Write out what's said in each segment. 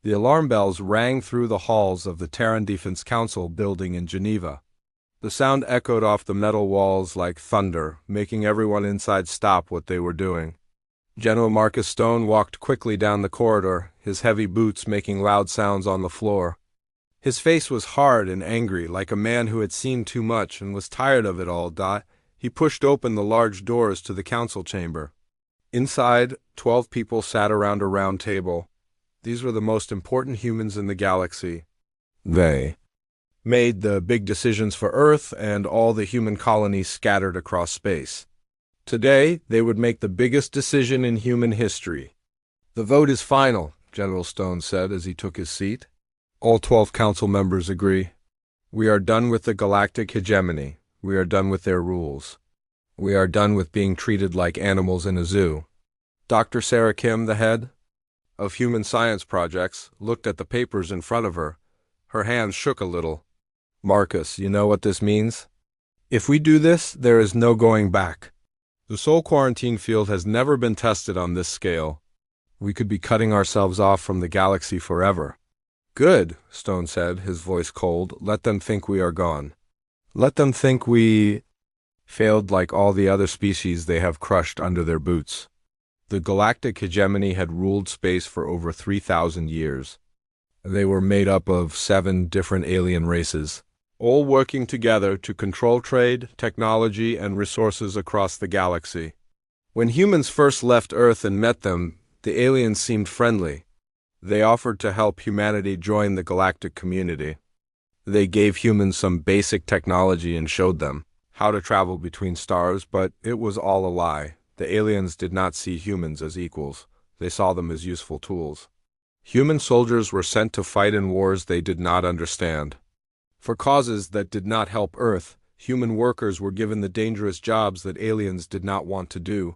The alarm bells rang through the halls of the Terran Defense Council building in Geneva. The sound echoed off the metal walls like thunder, making everyone inside stop what they were doing. General Marcus Stone walked quickly down the corridor, his heavy boots making loud sounds on the floor. His face was hard and angry, like a man who had seen too much and was tired of it all. He pushed open the large doors to the council chamber. Inside, 12 people sat around a round table. These were the most important humans in the galaxy. They made the big decisions for Earth and all the human colonies scattered across space. Today, they would make the biggest decision in human history. "The vote is final," General Stone said as he took his seat. All 12 council members agree. "We are done with the galactic hegemony. We are done with their rules. We are done with being treated like animals in a zoo." Dr. Sarah Kim, the head of Human Science Projects, looked at the papers in front of her. Her hands shook a little. "Marcus, you know what this means? If we do this, there is no going back. The soul quarantine field has never been tested on this scale. We could be cutting ourselves off from the galaxy forever." "Good," Stone said, his voice cold. "Let them think we are gone. Let them think we failed like all the other species they have crushed under their boots." The galactic hegemony had ruled space for over 3,000 years. They were made up of 7 different alien races, all working together to control trade, technology, and resources across the galaxy. When humans first left Earth and met them, the aliens seemed friendly. They offered to help humanity join the galactic community. They gave humans some basic technology and showed them how to travel between stars, but it was all a lie. The aliens did not see humans as equals. They saw them as useful tools. Human soldiers were sent to fight in wars they did not understand. For causes that did not help Earth, human workers were given the dangerous jobs that aliens did not want to do.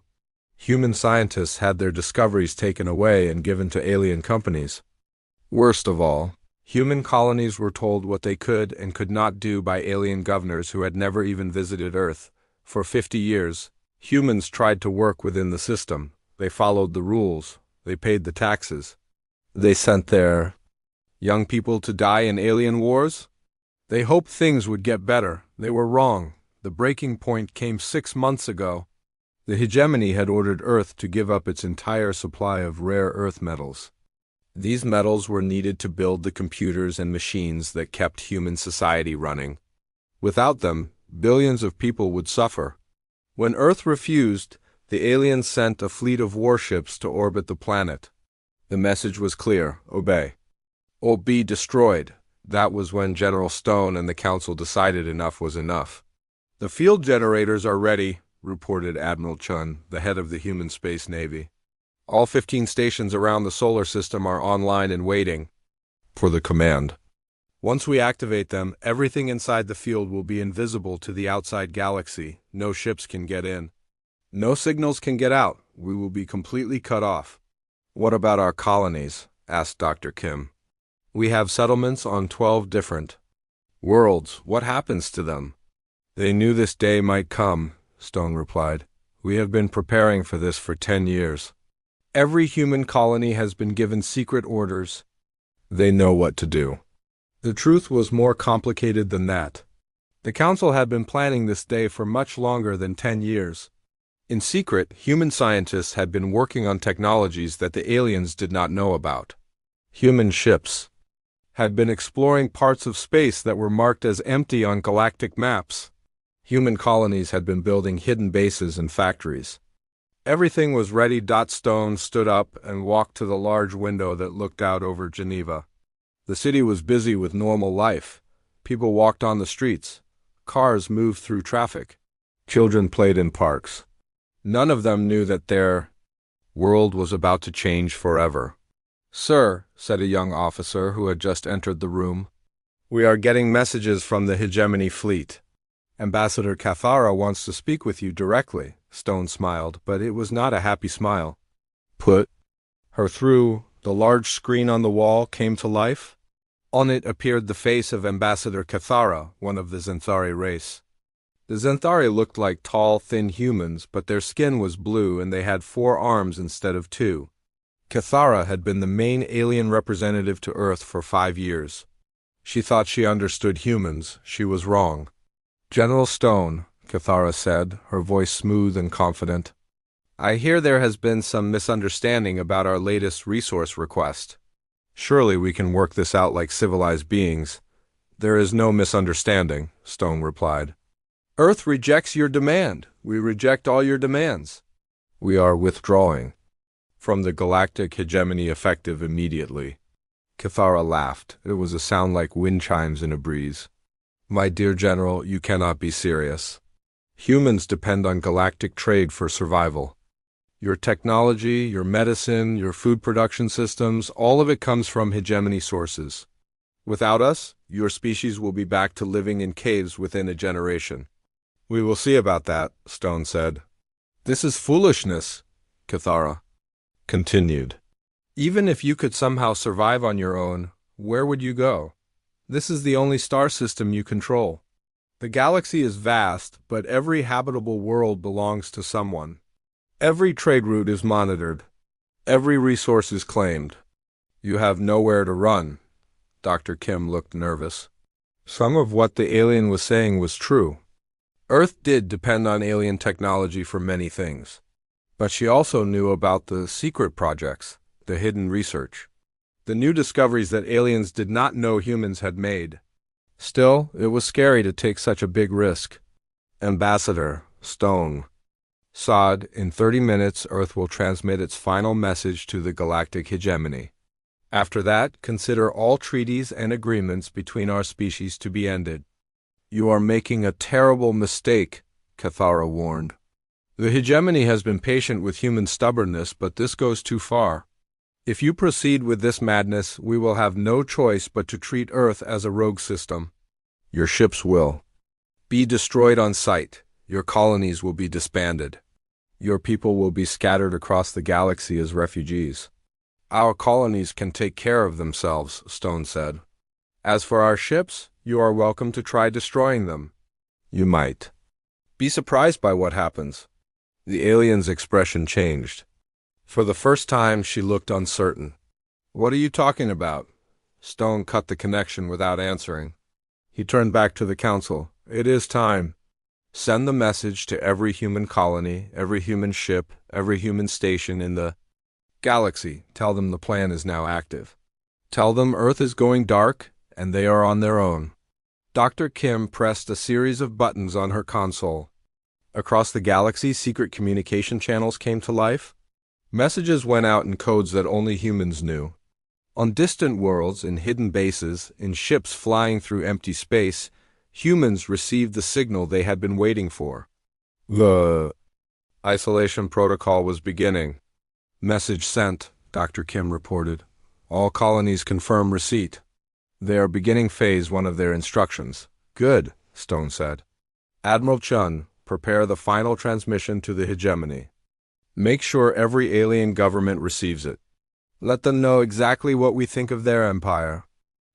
Human scientists had their discoveries taken away and given to alien companies. Worst of all, human colonies were told what they could and could not do by alien governors who had never even visited Earth. For 50 years, humans tried to work within the system. They followed the rules. They paid the taxes. They sent their young people to die in alien wars. They hoped things would get better. They were wrong. The breaking point came 6 months ago. The hegemony had ordered Earth to give up its entire supply of rare earth metals. These metals were needed to build the computers and machines that kept human society running. Without them, billions of people would suffer. When Earth refused, the aliens sent a fleet of warships to orbit the planet. The message was clear: obey, or be destroyed. That was when General Stone and the Council decided enough was enough. "The field generators are ready," reported Admiral Chun, the head of the Human Space Navy. "All 15 stations around the solar system are online and waiting for the command. Once we activate them, everything inside the field will be invisible to the outside galaxy. No ships can get in. No signals can get out. We will be completely cut off." "What about our colonies?" asked Dr. Kim. "We have settlements on 12 different worlds. What happens to them?" "They knew this day might come," Stone replied. "We have been preparing for this for 10 years. Every human colony has been given secret orders. They know what to do." The truth was more complicated than that. The Council had been planning this day for much longer than 10 years. In secret, human scientists had been working on technologies that the aliens did not know about. Human ships had been exploring parts of space that were marked as empty on galactic maps. Human colonies had been building hidden bases and factories. Everything was ready. Stone stood up and walked to the large window that looked out over Geneva. The city was busy with normal life. People walked on the streets. Cars moved through traffic. Children played in parks. None of them knew that their world was about to change forever. "Sir," said a young officer who had just entered the room, "we are getting messages from the hegemony fleet. Ambassador Cathara wants to speak with you directly." Stone smiled, but it was not a happy smile. "Put her through." The large screen on the wall came to life. On it appeared the face of Ambassador Cathara, one of the Xanthari race. The Xanthari looked like tall, thin humans, but their skin was blue and they had 4 arms instead of 2. Cathara had been the main alien representative to Earth for 5 years. She thought she understood humans. She was wrong. "General Stone," Cathara said, her voice smooth and confident, "I hear there has been some misunderstanding about our latest resource request. Surely we can work this out like civilized beings." "There is no misunderstanding," Stone replied. "Earth rejects your demand. We reject all your demands. We are withdrawing from the galactic hegemony effective immediately." Cathara laughed. It was a sound like wind chimes in a breeze. "My dear General, you cannot be serious. Humans depend on galactic trade for survival. Your technology, your medicine, your food production systems, all of it comes from hegemony sources. Without us, your species will be back to living in caves within a generation." "We will see about that," Stone said. "This is foolishness," Cathara continued. "Even if you could somehow survive on your own, where would you go? This is the only star system you control. The galaxy is vast, but every habitable world belongs to someone. Every trade route is monitored. Every resource is claimed. You have nowhere to run." Dr. Kim looked nervous. Some of what the alien was saying was true. Earth did depend on alien technology for many things. But she also knew about the secret projects, the hidden research, the new discoveries that aliens did not know humans had made. Still, it was scary to take such a big risk. "Ambassador Stone, Sod, in 30 minutes Earth will transmit its final message to the galactic hegemony. After that, consider all treaties and agreements between our species to be ended." "You are making a terrible mistake," Cathara warned. "The hegemony has been patient with human stubbornness, but this goes too far. If you proceed with this madness, we will have no choice but to treat Earth as a rogue system. Your ships will be destroyed on sight. Your colonies will be disbanded. Your people will be scattered across the galaxy as refugees." "Our colonies can take care of themselves," Stone said. "As for our ships, you are welcome to try destroying them. You might be surprised by what happens." The alien's expression changed. For the first time, she looked uncertain. "What are you talking about?" Stone cut the connection without answering. He turned back to the council. "It is time. Send the message to every human colony, every human ship, every human station in the galaxy. Tell them the plan is now active. Tell them Earth is going dark, and they are on their own." Dr. Kim pressed a series of buttons on her console. Across the galaxy, secret communication channels came to life. Messages went out in codes that only humans knew. On distant worlds, in hidden bases, in ships flying through empty space, humans received the signal they had been waiting for. The isolation protocol was beginning. "Message sent," Dr. Kim reported. "All colonies confirm receipt. They are beginning phase 1 of their instructions." "Good," Stone said. "Admiral Chun, prepare the final transmission to the hegemony. Make sure every alien government receives it. Let them know exactly what we think of their empire."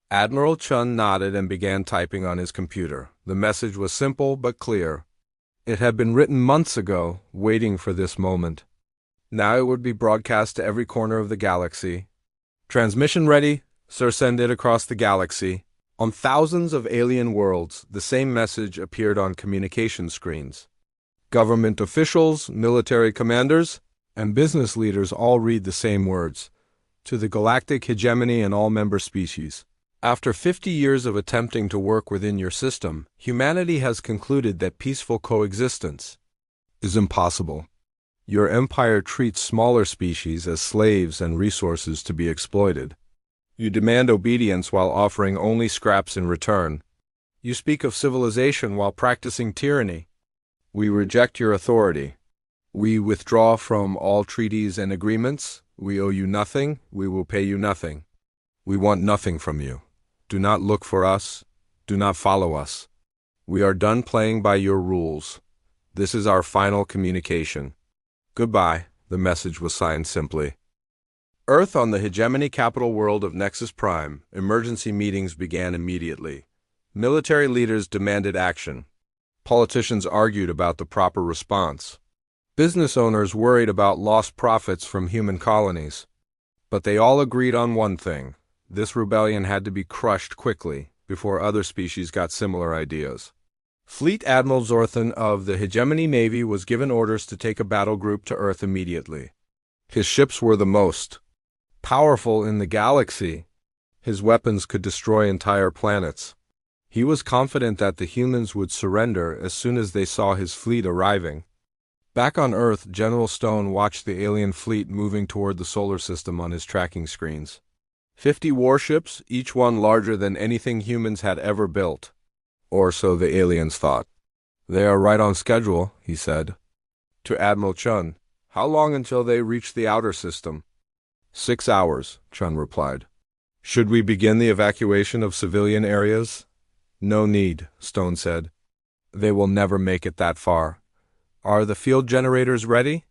Admiral Chun nodded and began typing on his computer. The message was simple but clear. It had been written months ago, waiting for this moment. Now it would be broadcast to every corner of the galaxy. "Transmission ready. Sir, send it across the galaxy." On thousands of alien worlds, the same message appeared on communication screens. Government officials, military commanders, and business leaders all read the same words. "To the galactic hegemony and all member species. After 50 years of attempting to work within your system, humanity has concluded that peaceful coexistence is impossible. Your empire treats smaller species as slaves and resources to be exploited. You demand obedience while offering only scraps in return. You speak of civilization while practicing tyranny. We reject your authority. We withdraw from all treaties and agreements. We owe you nothing. We will pay you nothing. We want nothing from you. Do not look for us. Do not follow us. We are done playing by your rules. This is our final communication. Goodbye." The message was signed simply. Earth on the hegemony capital world of Nexus Prime. Emergency meetings began immediately. Military leaders demanded action. Politicians argued about the proper response. Business owners worried about lost profits from human colonies. But they all agreed on one thing. This rebellion had to be crushed quickly, before other species got similar ideas. Fleet Admiral Zorthan of the Hegemony Navy was given orders to take a battle group to Earth immediately. His ships were the most powerful in the galaxy. His weapons could destroy entire planets. He was confident that the humans would surrender as soon as they saw his fleet arriving. Back on Earth, General Stone watched the alien fleet moving toward the solar system on his tracking screens. 50 warships, each one larger than anything humans had ever built. Or so the aliens thought. "They are right on schedule," he said. To Admiral Chun, "How long until they reach the outer system?" 6 hours, Chun replied. "Should we begin the evacuation of civilian areas?" "No need," Stone said. "They will never make it that far. Are the field generators ready?"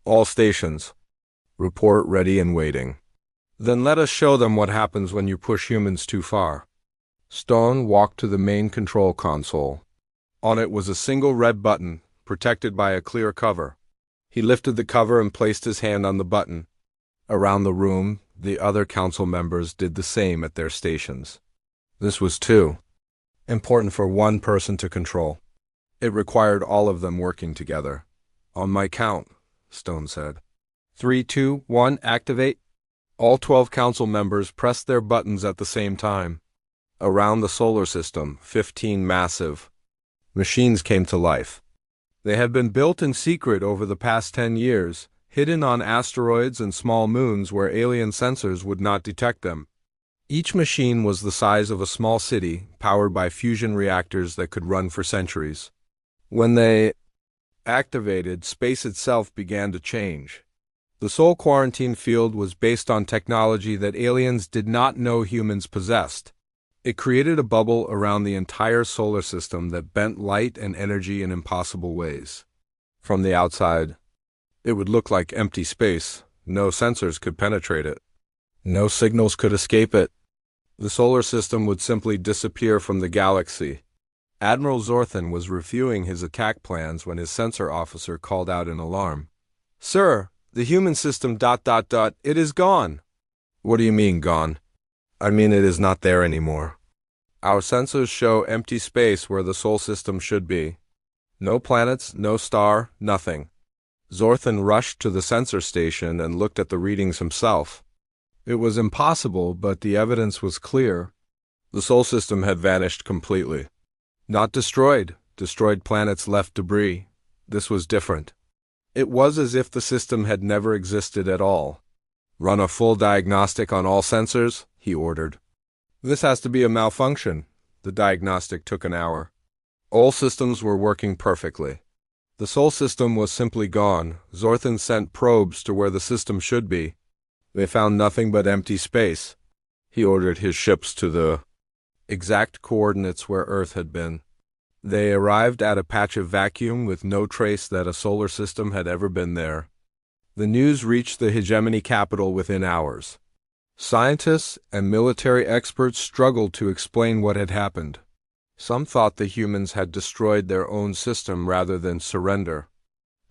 "All stations. Report ready and waiting." "Then let us show them what happens when you push humans too far." Stone walked to the main control console. On it was a single red button, protected by a clear cover. He lifted the cover and placed his hand on the button. Around the room, the other council members did the same at their stations. This was too important for one person to control. It required all of them working together. "On my count," Stone said. 3, 2, 1, activate. All 12 council members pressed their buttons at the same time. Around the solar system, 15 massive machines came to life. They had been built in secret over the past 10 years, hidden on asteroids and small moons where alien sensors would not detect them. Each machine was the size of a small city, powered by fusion reactors that could run for centuries. When they activated, space itself began to change. The Sol quarantine field was based on technology that aliens did not know humans possessed. It created a bubble around the entire solar system that bent light and energy in impossible ways. From the outside, it would look like empty space. No sensors could penetrate it. No signals could escape it. The solar system would simply disappear from the galaxy. Admiral Zorthan was reviewing his attack plans when his sensor officer called out in alarm. "Sir, the human system ... it is gone." "What do you mean, gone?" "I mean it is not there anymore. Our sensors show empty space where the Sol system should be. No planets, no star, nothing." Zorthan rushed to the sensor station and looked at the readings himself. It was impossible, but the evidence was clear. The Sol system had vanished completely. Not destroyed. Destroyed planets left debris. This was different. It was as if the system had never existed at all. "Run a full diagnostic on all sensors," he ordered. "This has to be a malfunction." The diagnostic took an hour. All systems were working perfectly. The Sol system was simply gone. Zorthan sent probes to where the system should be. They found nothing but empty space. He ordered his ships to the exact coordinates where Earth had been. They arrived at a patch of vacuum with no trace that a solar system had ever been there. The news reached the hegemony capital within hours. Scientists and military experts struggled to explain what had happened. Some thought the humans had destroyed their own system rather than surrender.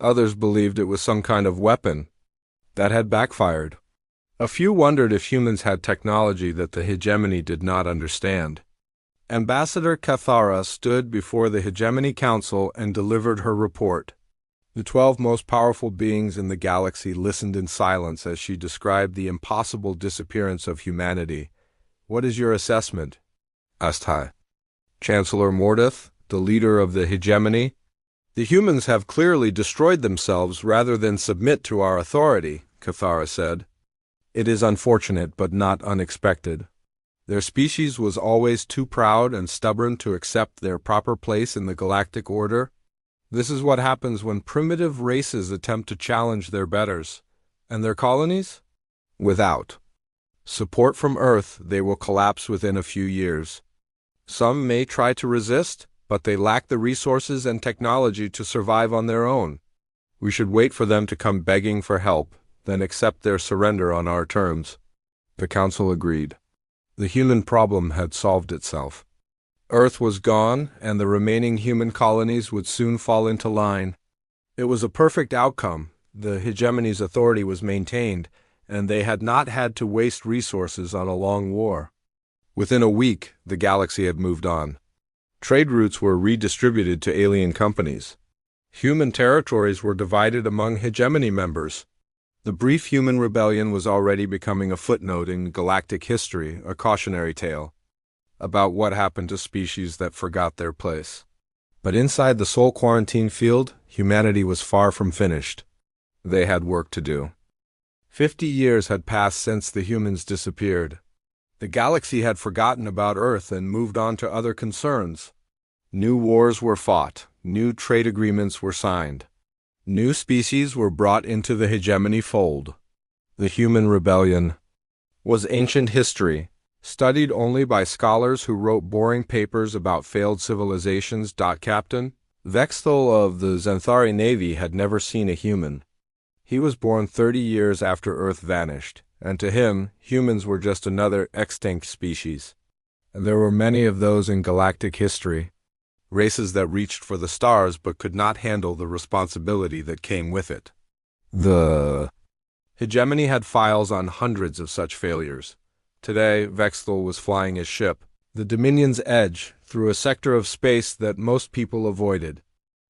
Others believed it was some kind of weapon that had backfired. A few wondered if humans had technology that the hegemony did not understand. Ambassador Cathara stood before the Hegemony Council and delivered her report. The 12 most powerful beings in the galaxy listened in silence as she described the impossible disappearance of humanity. "What is your assessment?" asked High Chancellor Mordeth, the leader of the hegemony. "The humans have clearly destroyed themselves rather than submit to our authority," Cathara said. "It is unfortunate but not unexpected. Their species was always too proud and stubborn to accept their proper place in the galactic order. This is what happens when primitive races attempt to challenge their betters. And their colonies? Without support from Earth, they will collapse within a few years. Some may try to resist, but they lack the resources and technology to survive on their own. We should wait for them to come begging for help, then accept their surrender on our terms." The council agreed. The human problem had solved itself. Earth was gone, and the remaining human colonies would soon fall into line. It was a perfect outcome. The hegemony's authority was maintained, and they had not had to waste resources on a long war. Within a week, the galaxy had moved on. Trade routes were redistributed to alien companies. Human territories were divided among hegemony members. The brief human rebellion was already becoming a footnote in galactic history, a cautionary tale about what happened to species that forgot their place. But inside the soul quarantine field, humanity was far from finished. They had work to do. 50 years had passed since the humans disappeared. The galaxy had forgotten about Earth and moved on to other concerns. New wars were fought, new trade agreements were signed. New species were brought into the hegemony fold. The human rebellion was ancient history, studied only by scholars who wrote boring papers about failed civilizations. Captain Vexthal of the Xanthari Navy had never seen a human. He was born 30 years after Earth vanished, and to him, humans were just another extinct species. And there were many of those in galactic history. Races that reached for the stars but could not handle the responsibility that came with it. The hegemony had files on hundreds of such failures. Today, Vexthal was flying his ship, the Dominion's Edge, through a sector of space that most people avoided.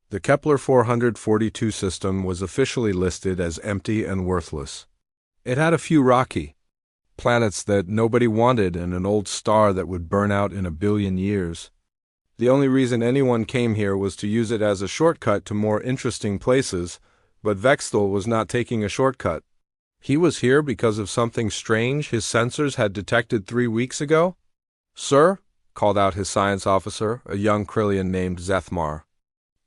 The Kepler 442 system was officially listed as empty and worthless. It had a few rocky planets that nobody wanted and an old star that would burn out in 1 billion years. The only reason anyone came here was to use it as a shortcut to more interesting places, but Vexthal was not taking a shortcut. He was here because of something strange his sensors had detected 3 weeks ago. "Sir," called out his science officer, a young Krillian named Zethmar.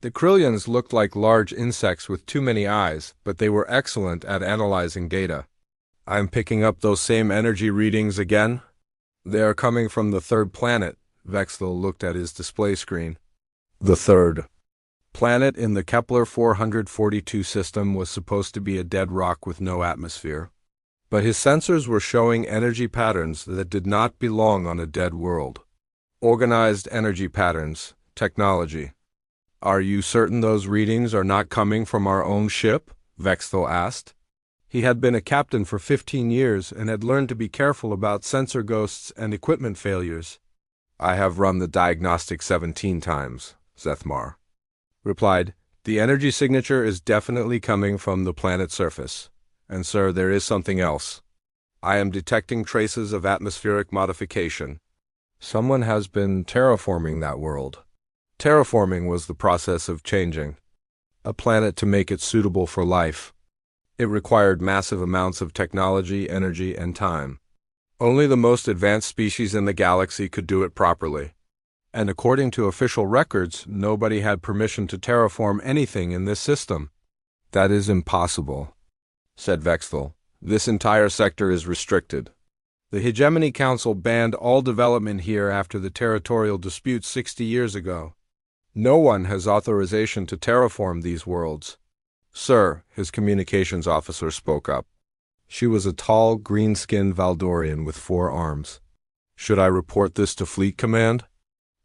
The Krillians looked like large insects with too many eyes, but they were excellent at analyzing data. "I'm picking up those same energy readings again. They are coming from the third planet." Vexthal looked at his display screen. The third planet in the Kepler 442 system was supposed to be a dead rock with no atmosphere. But his sensors were showing energy patterns that did not belong on a dead world. Organized energy patterns, technology. "Are you certain those readings are not coming from our own ship?" Vexthal asked. He had been a captain for 15 years and had learned to be careful about sensor ghosts and equipment failures. "I have run the diagnostic 17 times, Zethmar replied. "The energy signature is definitely coming from the planet's surface. And sir, there is something else. I am detecting traces of atmospheric modification. Someone has been terraforming that world." Terraforming was the process of changing a planet to make it suitable for life. It required massive amounts of technology, energy, and time. Only the most advanced species in the galaxy could do it properly. And according to official records, nobody had permission to terraform anything in this system. "That is impossible," said Vexthal. "This entire sector is restricted. The Hegemony Council banned all development here after the territorial dispute 60 years ago. No one has authorization to terraform these worlds." "Sir," his communications officer spoke up. She was a tall, green-skinned Valdorian with 4 arms. "Should I report this to Fleet Command?"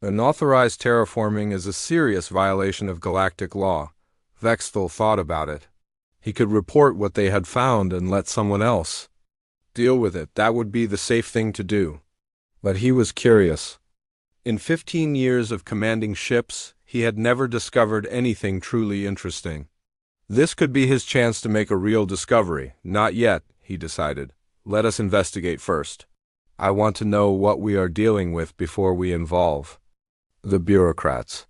Unauthorized terraforming is a serious violation of galactic law. Vexthal thought about it. He could report what they had found and let someone else deal with it. That would be the safe thing to do. But he was curious. In 15 years of commanding ships, he had never discovered anything truly interesting. This could be his chance to make a real discovery. "Not yet," he decided. "Let us investigate first. I want to know what we are dealing with before we involve the bureaucrats."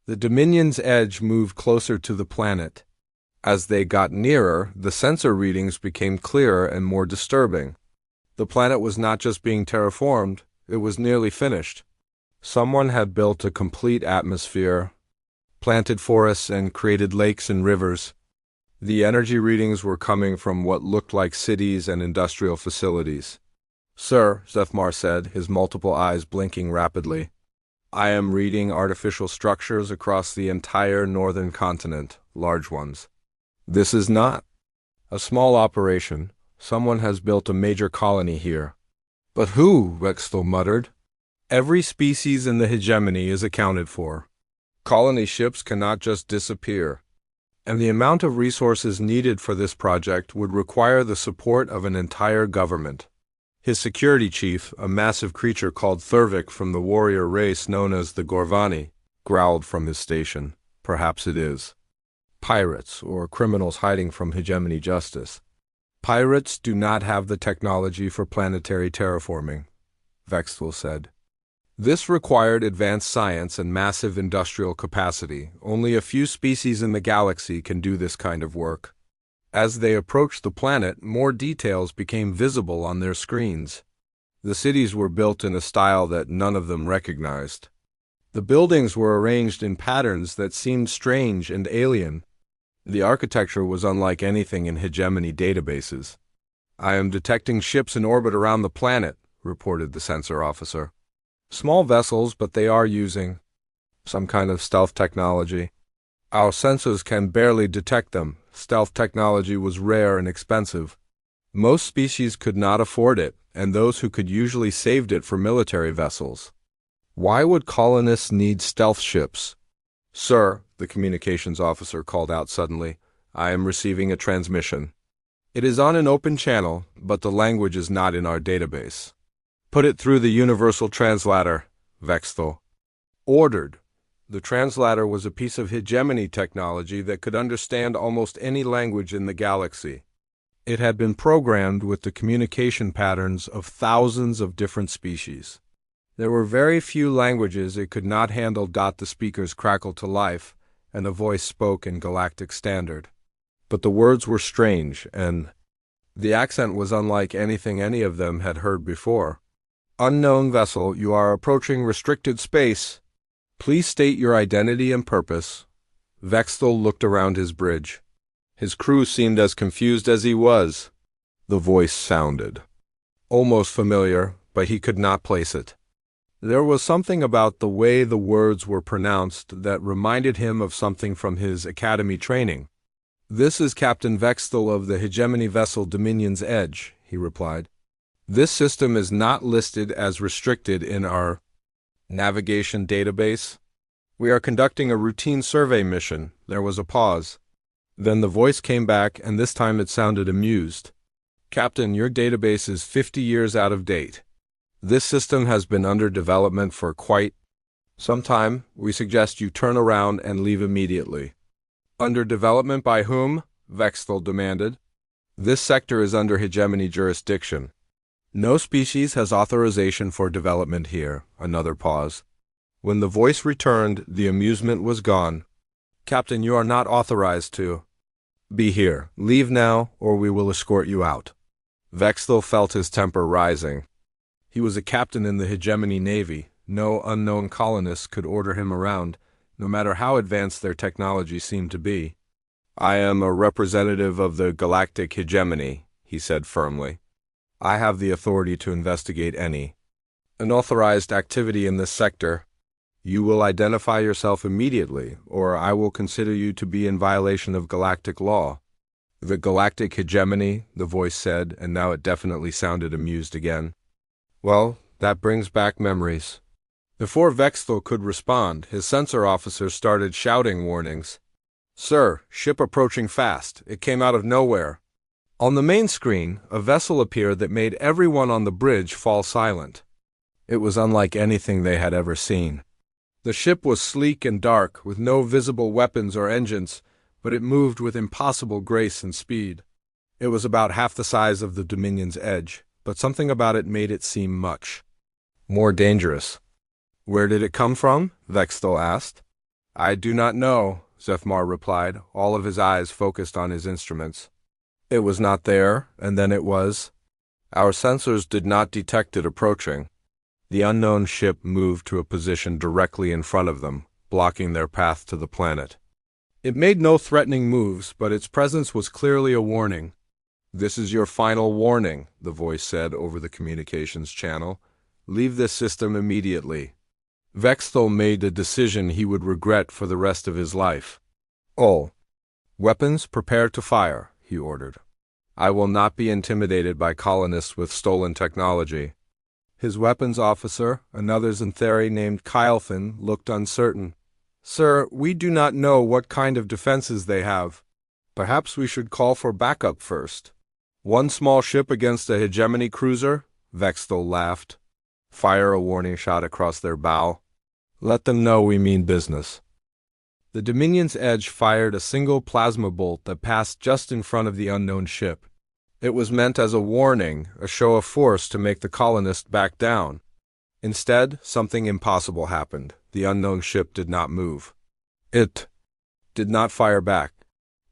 The Dominion's Edge moved closer to the planet. As they got nearer, the sensor readings became clearer and more disturbing. The planet was not just being terraformed, it was nearly finished. Someone had built a complete atmosphere, planted forests, and created lakes and rivers. The energy readings were coming from what looked like cities and industrial facilities. "Sir," Zethmar said, his multiple eyes blinking rapidly, "I am reading artificial structures across the entire northern continent, large ones. This is not a small operation. Someone has built a major colony here." "But who?" Vexthal muttered. "Every species in the hegemony is accounted for. Colony ships cannot just disappear. And the amount of resources needed for this project would require the support of an entire government. His security chief, a massive creature called Thurvik from the warrior race known as the Gorvani, growled from his station. Perhaps it is. Pirates, or criminals hiding from hegemony justice. Pirates do not have the technology for planetary terraforming, Vexthal said. This required advanced science and massive industrial capacity. Only a few species in the galaxy can do this kind of work. As they approached the planet, more details became visible on their screens. The cities were built in a style that none of them recognized. The buildings were arranged in patterns that seemed strange and alien. The architecture was unlike anything in hegemony databases. "I am detecting ships in orbit around the planet," reported the sensor officer. "Small vessels, but they are using some kind of stealth technology. Our sensors can barely detect them. Stealth technology was rare and expensive. Most species could not afford it, and those who could usually saved it for military vessels. Why would colonists need stealth ships?" "Sir," the communications officer called out suddenly, "I am receiving a transmission. It is on an open channel, but the language is not in our database." "Put it through the universal translator," Vexthal ordered. The translator was a piece of hegemony technology that could understand almost any language in the galaxy. It had been programmed with the communication patterns of thousands of different species. There were very few languages it could not handle. The speakers crackled to life, and a voice spoke in Galactic Standard. But the words were strange, and the accent was unlike anything any of them had heard before. "Unknown vessel, you are approaching restricted space. Please state your identity and purpose." Vexthal looked around his bridge. His crew seemed as confused as he was. The voice sounded almost familiar, but he could not place it. There was something about the way the words were pronounced that reminded him of something from his academy training. "This is Captain Vexthal of the hegemony vessel Dominion's Edge," he replied. "This system is not listed as restricted in our navigation database. We are conducting a routine survey mission." There was a pause. Then the voice came back, and this time it sounded amused. "Captain, your database is 50 years out of date. This system has been under development for quite some time. We suggest you turn around and leave immediately." "Under development by whom?" Vexthal demanded. "This sector is under hegemony jurisdiction. No species has authorization for development here." Another pause. When the voice returned, the amusement was gone. "Captain, you are not authorized to be here. Leave now, or we will escort you out." Vexthal felt his temper rising. He was a captain in the hegemony navy. No unknown colonists could order him around, no matter how advanced their technology seemed to be. "I am a representative of the galactic hegemony," he said firmly. "I have the authority to investigate any unauthorized activity in this sector. You will identify yourself immediately, or I will consider you to be in violation of galactic law." "The galactic hegemony," the voice said, and now it definitely sounded amused again. "Well, that brings back memories." Before Vexthal could respond, his sensor officer started shouting warnings. "Sir, ship approaching fast. It came out of nowhere." On the main screen, a vessel appeared that made everyone on the bridge fall silent. It was unlike anything they had ever seen. The ship was sleek and dark, with no visible weapons or engines, but it moved with impossible grace and speed. It was about half the size of the Dominion's Edge, but something about it made it seem much more dangerous. "Where did it come from?" Vexthal asked. "I do not know," Zephmar replied, all of his eyes focused on his instruments. "It was not there, and then it was. Our sensors did not detect it approaching." The unknown ship moved to a position directly in front of them, blocking their path to the planet. It made no threatening moves, but its presence was clearly a warning. "This is your final warning," the voice said over the communications channel. "Leave this system immediately." Vexthal made a decision he would regret for the rest of his life. "All weapons prepare to fire," he ordered. "I will not be intimidated by colonists with stolen technology." His weapons officer, another Xanthari named Kylefin, looked uncertain. Sir, we do not know what kind of defenses they have. Perhaps we should call for backup first. One small ship against a hegemony cruiser? Vexthal laughed. Fire a warning shot across their bow. Let them know we mean business. The Dominion's Edge fired a single plasma bolt that passed just in front of the unknown ship. It was meant as a warning, a show of force to make the colonists back down. Instead, something impossible happened. The unknown ship did not move. It did not fire back.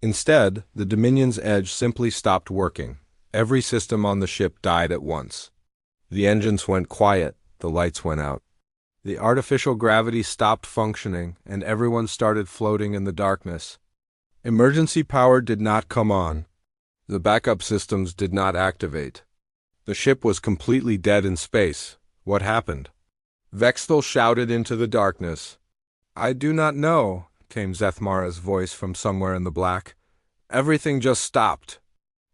Instead, the Dominion's Edge simply stopped working. Every system on the ship died at once. The engines went quiet, the lights went out. The artificial gravity stopped functioning, and everyone started floating in the darkness. Emergency power did not come on. The backup systems did not activate. The ship was completely dead in space. What happened? Vexthal shouted into the darkness. I do not know, came Zethmara's voice from somewhere in the black. Everything just stopped.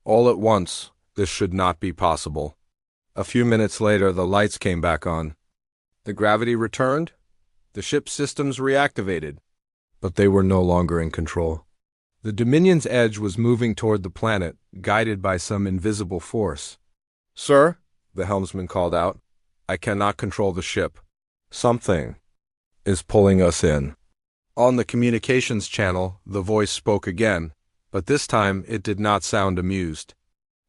All at once. This should not be possible. A few minutes later, the lights came back on. The gravity returned. The ship's systems reactivated. But they were no longer in control. The Dominion's Edge was moving toward the planet, guided by some invisible force. Sir, the helmsman called out, I cannot control the ship. Something is pulling us in. On the communications channel, the voice spoke again, but this time it did not sound amused.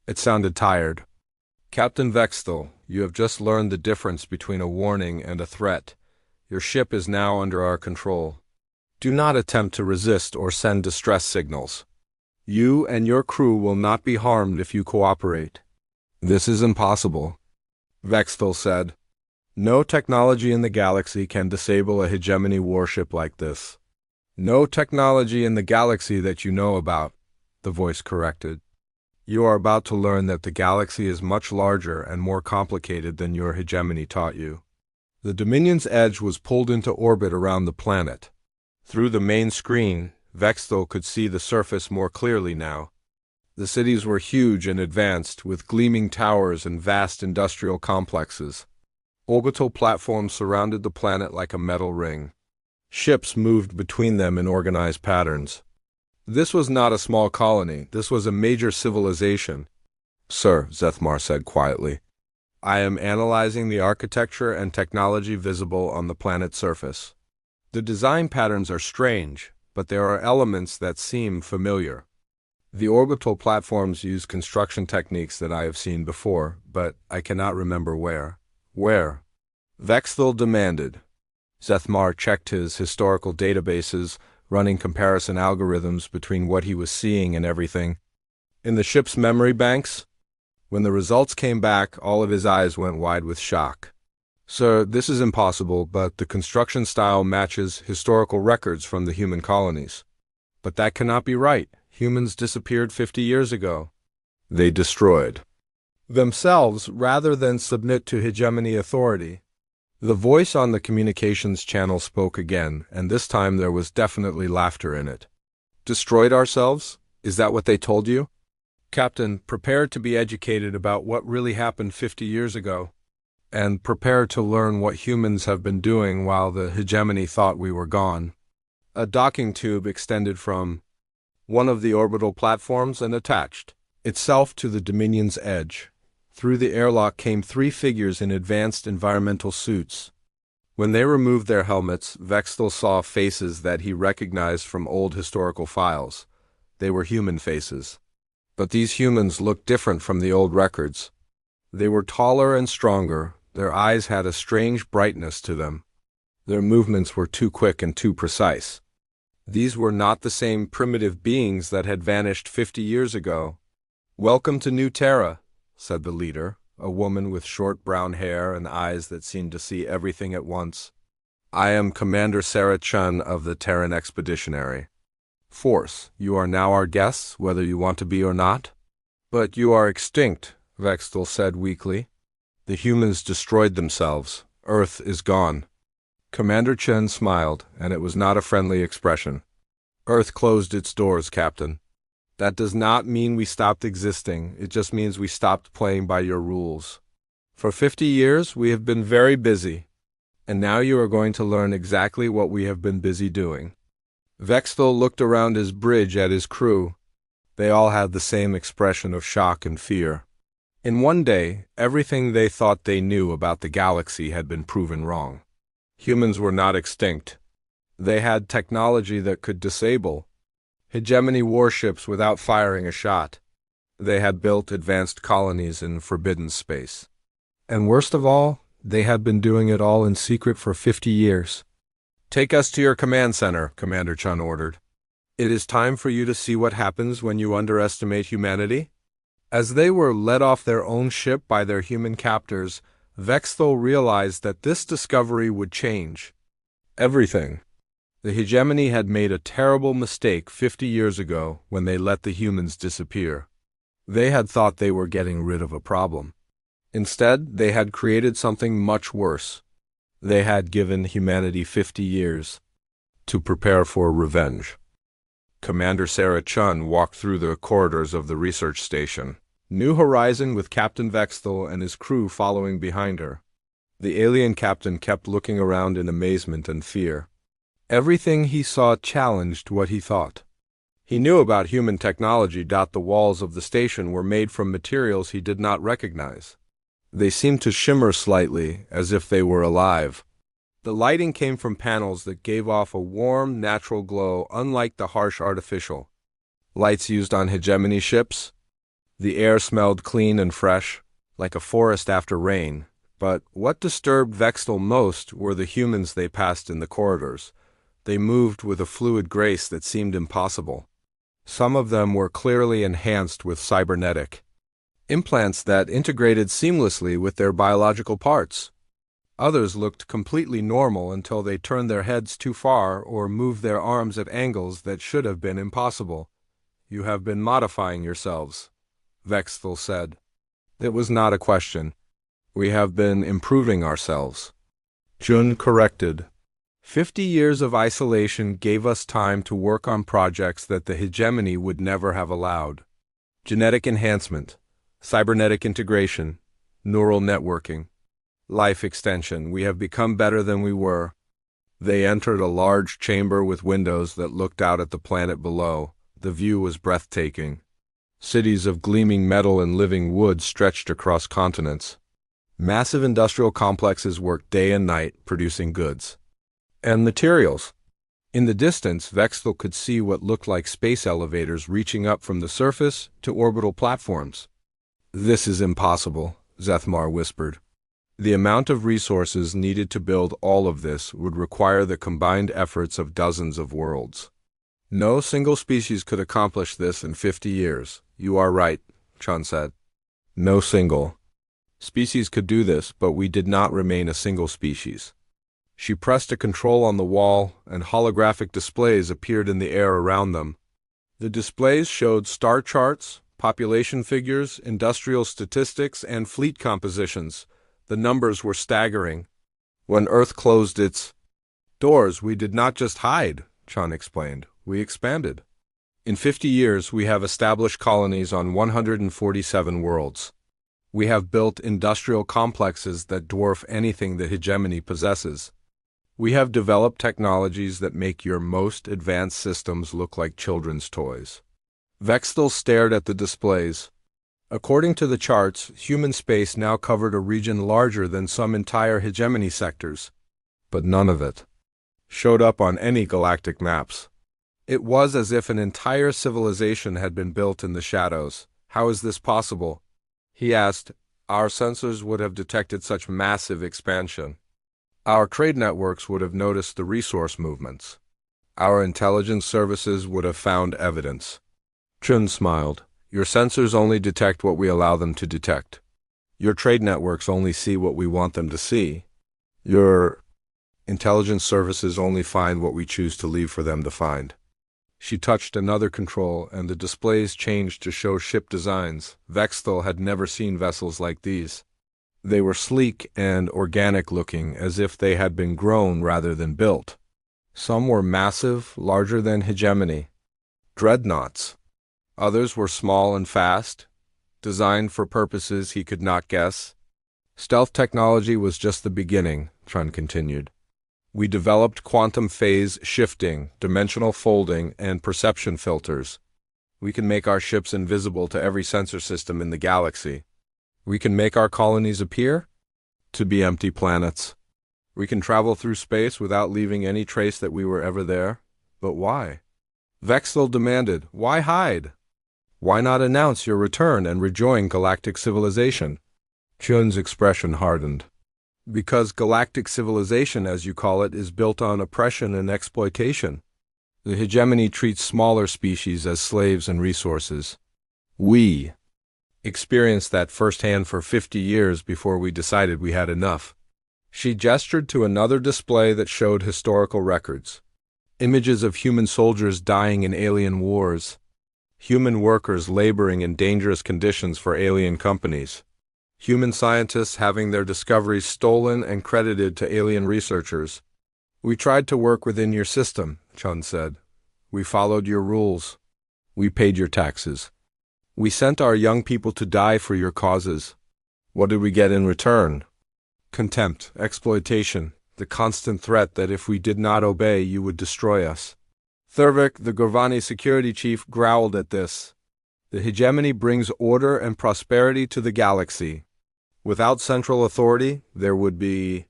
It sounded tired. Captain Vexthal, you have just learned the difference between a warning and a threat. Your ship is now under our control. Do not attempt to resist or send distress signals. You and your crew will not be harmed if you cooperate. This is impossible, Vexthal said. No technology in the galaxy can disable a hegemony warship like this. No technology in the galaxy that you know about, the voice corrected. You are about to learn that the galaxy is much larger and more complicated than your hegemony taught you. The Dominion's Edge was pulled into orbit around the planet. Through the main screen, Vexthal could see the surface more clearly now. The cities were huge and advanced, with gleaming towers and vast industrial complexes. Orbital platforms surrounded the planet like a metal ring. Ships moved between them in organized patterns. This was not a small colony, this was a major civilization. Sir, Zethmar said quietly, I am analyzing the architecture and technology visible on the planet's surface. The design patterns are strange, but there are elements that seem familiar. The orbital platforms use construction techniques that I have seen before, but I cannot remember where. Where? Vexthal demanded. Zethmar checked his historical databases, running comparison algorithms between what he was seeing and everything. In the ship's memory banks? When the results came back, all of his eyes went wide with shock. Sir, this is impossible, but the construction style matches historical records from the human colonies. But that cannot be right. Humans disappeared 50 years ago. They destroyed themselves rather than submit to hegemony authority. The voice on the communications channel spoke again, and this time there was definitely laughter in it. Destroyed ourselves? Is that what they told you? Captain, prepare to be educated about what really happened 50 years ago, and prepare to learn what humans have been doing while the hegemony thought we were gone. A docking tube extended from one of the orbital platforms and attached itself to the Dominion's Edge. Through the airlock came 3 figures in advanced environmental suits. When they removed their helmets, Vexthal saw faces that he recognized from old historical files. They were human faces. But these humans looked different from the old records. They were taller and stronger. Their eyes had a strange brightness to them. Their movements were too quick and too precise. These were not the same primitive beings that had vanished 50 years ago. Welcome to New Terra, said the leader, a woman with short brown hair and eyes that seemed to see everything at once. I am Commander Sarah Chun of the Terran Expeditionary Force. You are now our guests, whether you want to be or not. But you are extinct, Vexthal said weakly. The humans destroyed themselves. Earth is gone. Commander Chen smiled, and it was not a friendly expression. Earth closed its doors, Captain. That does not mean we stopped existing. It just means we stopped playing by your rules. For 50 years, we have been very busy. And now you are going to learn exactly what we have been busy doing." Vexthel looked around his bridge at his crew. They all had the same expression of shock and fear. In one day, everything they thought they knew about the galaxy had been proven wrong. Humans were not extinct. They had technology that could disable hegemony warships without firing a shot. They had built advanced colonies in forbidden space. And worst of all, they had been doing it all in secret for 50 years. "Take us to your command center," Commander Chun ordered. "It is time for you to see what happens when you underestimate humanity." As they were led off their own ship by their human captors, Vexthel realized that this discovery would change everything. The hegemony had made a terrible mistake 50 years ago when they let the humans disappear. They had thought they were getting rid of a problem. Instead, they had created something much worse. They had given humanity 50 years to prepare for revenge. Commander Sarah Chun walked through the corridors of the research station, New Horizon, with Captain Vexthel and his crew following behind her. The alien captain kept looking around in amazement and fear. Everything he saw challenged what he thought. He knew about human technology. The walls of the station were made from materials he did not recognize. They seemed to shimmer slightly, as if they were alive. The lighting came from panels that gave off a warm, natural glow, unlike the harsh artificial lights used on hegemony ships. The air smelled clean and fresh, like a forest after rain. But what disturbed Vexthel most were the humans they passed in the corridors. They moved with a fluid grace that seemed impossible. Some of them were clearly enhanced with cybernetic implants that integrated seamlessly with their biological parts. Others looked completely normal until they turned their heads too far or moved their arms at angles that should have been impossible. "You have been modifying yourselves," Vexthel said. It was not a question. "We have been improving ourselves," Chun corrected. 50 years of isolation gave us time to work on projects that the hegemony would never have allowed. Genetic enhancement, cybernetic integration, neural networking, life extension. We have become better than we were. They entered a large chamber with windows that looked out at the planet below. The view was breathtaking. Cities of gleaming metal and living wood stretched across continents. Massive industrial complexes worked day and night, producing goods and materials. In the distance, Vexthel could see what looked like space elevators reaching up from the surface to orbital platforms. "This is impossible," Zethmar whispered. The amount of resources needed to build all of this would require the combined efforts of dozens of worlds. No single species could accomplish this in 50 years. "You are right," Chun said. "No single species could do this, but we did not remain a single species." She pressed a control on the wall, and holographic displays appeared in the air around them. The displays showed star charts, population figures, industrial statistics, and fleet compositions. The numbers were staggering. "When Earth closed its doors, we did not just hide," Chun explained. "We expanded. In 50 years, we have established colonies on 147 worlds. We have built industrial complexes that dwarf anything the hegemony possesses. We have developed technologies that make your most advanced systems look like children's toys." Vexthel stared at the displays. According to the charts, human space now covered a region larger than some entire hegemony sectors. But none of it showed up on any galactic maps. It was as if an entire civilization had been built in the shadows. "How is this possible?" he asked. "Our sensors would have detected such massive expansion. Our trade networks would have noticed the resource movements. Our intelligence services would have found evidence." Chun smiled. "Your sensors only detect what we allow them to detect. Your trade networks only see what we want them to see. Your intelligence services only find what we choose to leave for them to find." She touched another control, and the displays changed to show ship designs. Vexthel had never seen vessels like these. They were sleek and organic-looking, as if they had been grown rather than built. Some were massive, larger than hegemony, dreadnoughts. Others were small and fast, designed for purposes he could not guess. Stealth technology was just the beginning, Chun continued. We developed quantum phase shifting, dimensional folding, and perception filters. We can make our ships invisible to every sensor system in the galaxy. We can make our colonies appear to be empty planets. We can travel through space without leaving any trace that we were ever there. But why? Vexthel demanded, why hide? Why not announce your return and rejoin galactic civilization? Chun's expression hardened. Because galactic civilization, as you call it, is built on oppression and exploitation. The hegemony treats smaller species as slaves and resources. We experienced that firsthand for 50 years before we decided we had enough. She gestured to another display that showed historical records. Images of human soldiers dying in alien wars. Human workers laboring in dangerous conditions for alien companies. Human scientists having their discoveries stolen and credited to alien researchers. We tried to work within your system, Chun said. We followed your rules. We paid your taxes. We sent our young people to die for your causes. What did we get in return? Contempt, exploitation, the constant threat that if we did not obey, you would destroy us. Thurvik, the Gorvani security chief, growled at this. The hegemony brings order and prosperity to the galaxy. Without central authority, there would be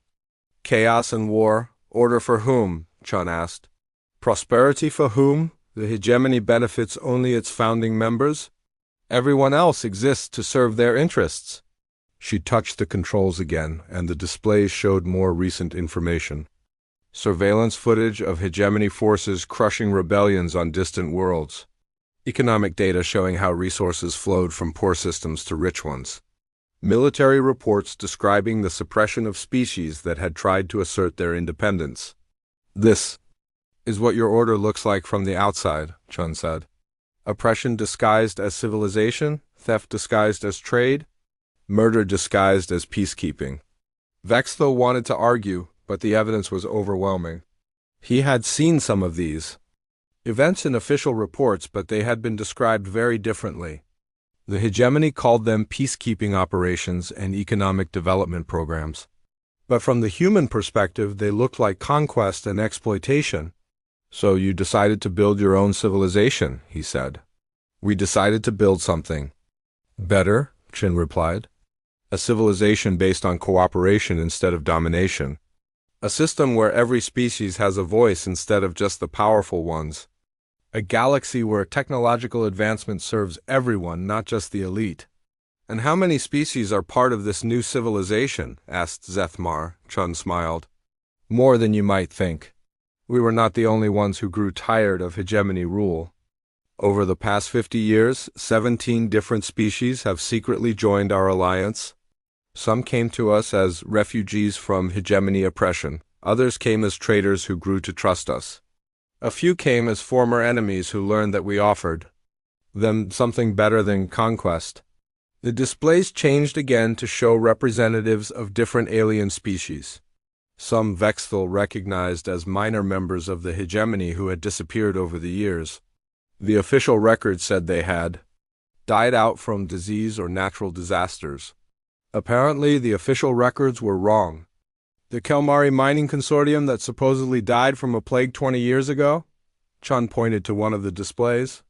chaos and war. Order for whom? Chun asked. Prosperity for whom? The hegemony benefits only its founding members. Everyone else exists to serve their interests. She touched the controls again, and the displays showed more recent information. Surveillance footage of hegemony forces crushing rebellions on distant worlds. Economic data showing how resources flowed from poor systems to rich ones. Military reports describing the suppression of species that had tried to assert their independence. This is what your order looks like from the outside, Chun said. Oppression disguised as civilization, theft disguised as trade, murder disguised as peacekeeping. Vexthel wanted to argue, but the evidence was overwhelming. He had seen some of these events in official reports, but they had been described very differently. The hegemony called them peacekeeping operations and economic development programs. But from the human perspective, they looked like conquest and exploitation. So you decided to build your own civilization, he said. We decided to build something better, Chin replied. A civilization based on cooperation instead of domination. A system where every species has a voice instead of just the powerful ones. A galaxy where technological advancement serves everyone, not just the elite. And how many species are part of this new civilization? Asked Zethmar. Chun smiled. More than you might think. We were not the only ones who grew tired of hegemony rule. Over the past 50 years, 17 different species have secretly joined our alliance. Some came to us as refugees from hegemony oppression. Others came as traitors who grew to trust us. A few came as former enemies who learned that we offered them something better than conquest. The displays changed again to show representatives of different alien species. Some Vexthel recognized as minor members of the hegemony who had disappeared over the years. The official record said they had died out from disease or natural disasters. Apparently, the official records were wrong. The Kelmari mining consortium that supposedly died from a plague 20 years ago? Chun pointed to one of the displays.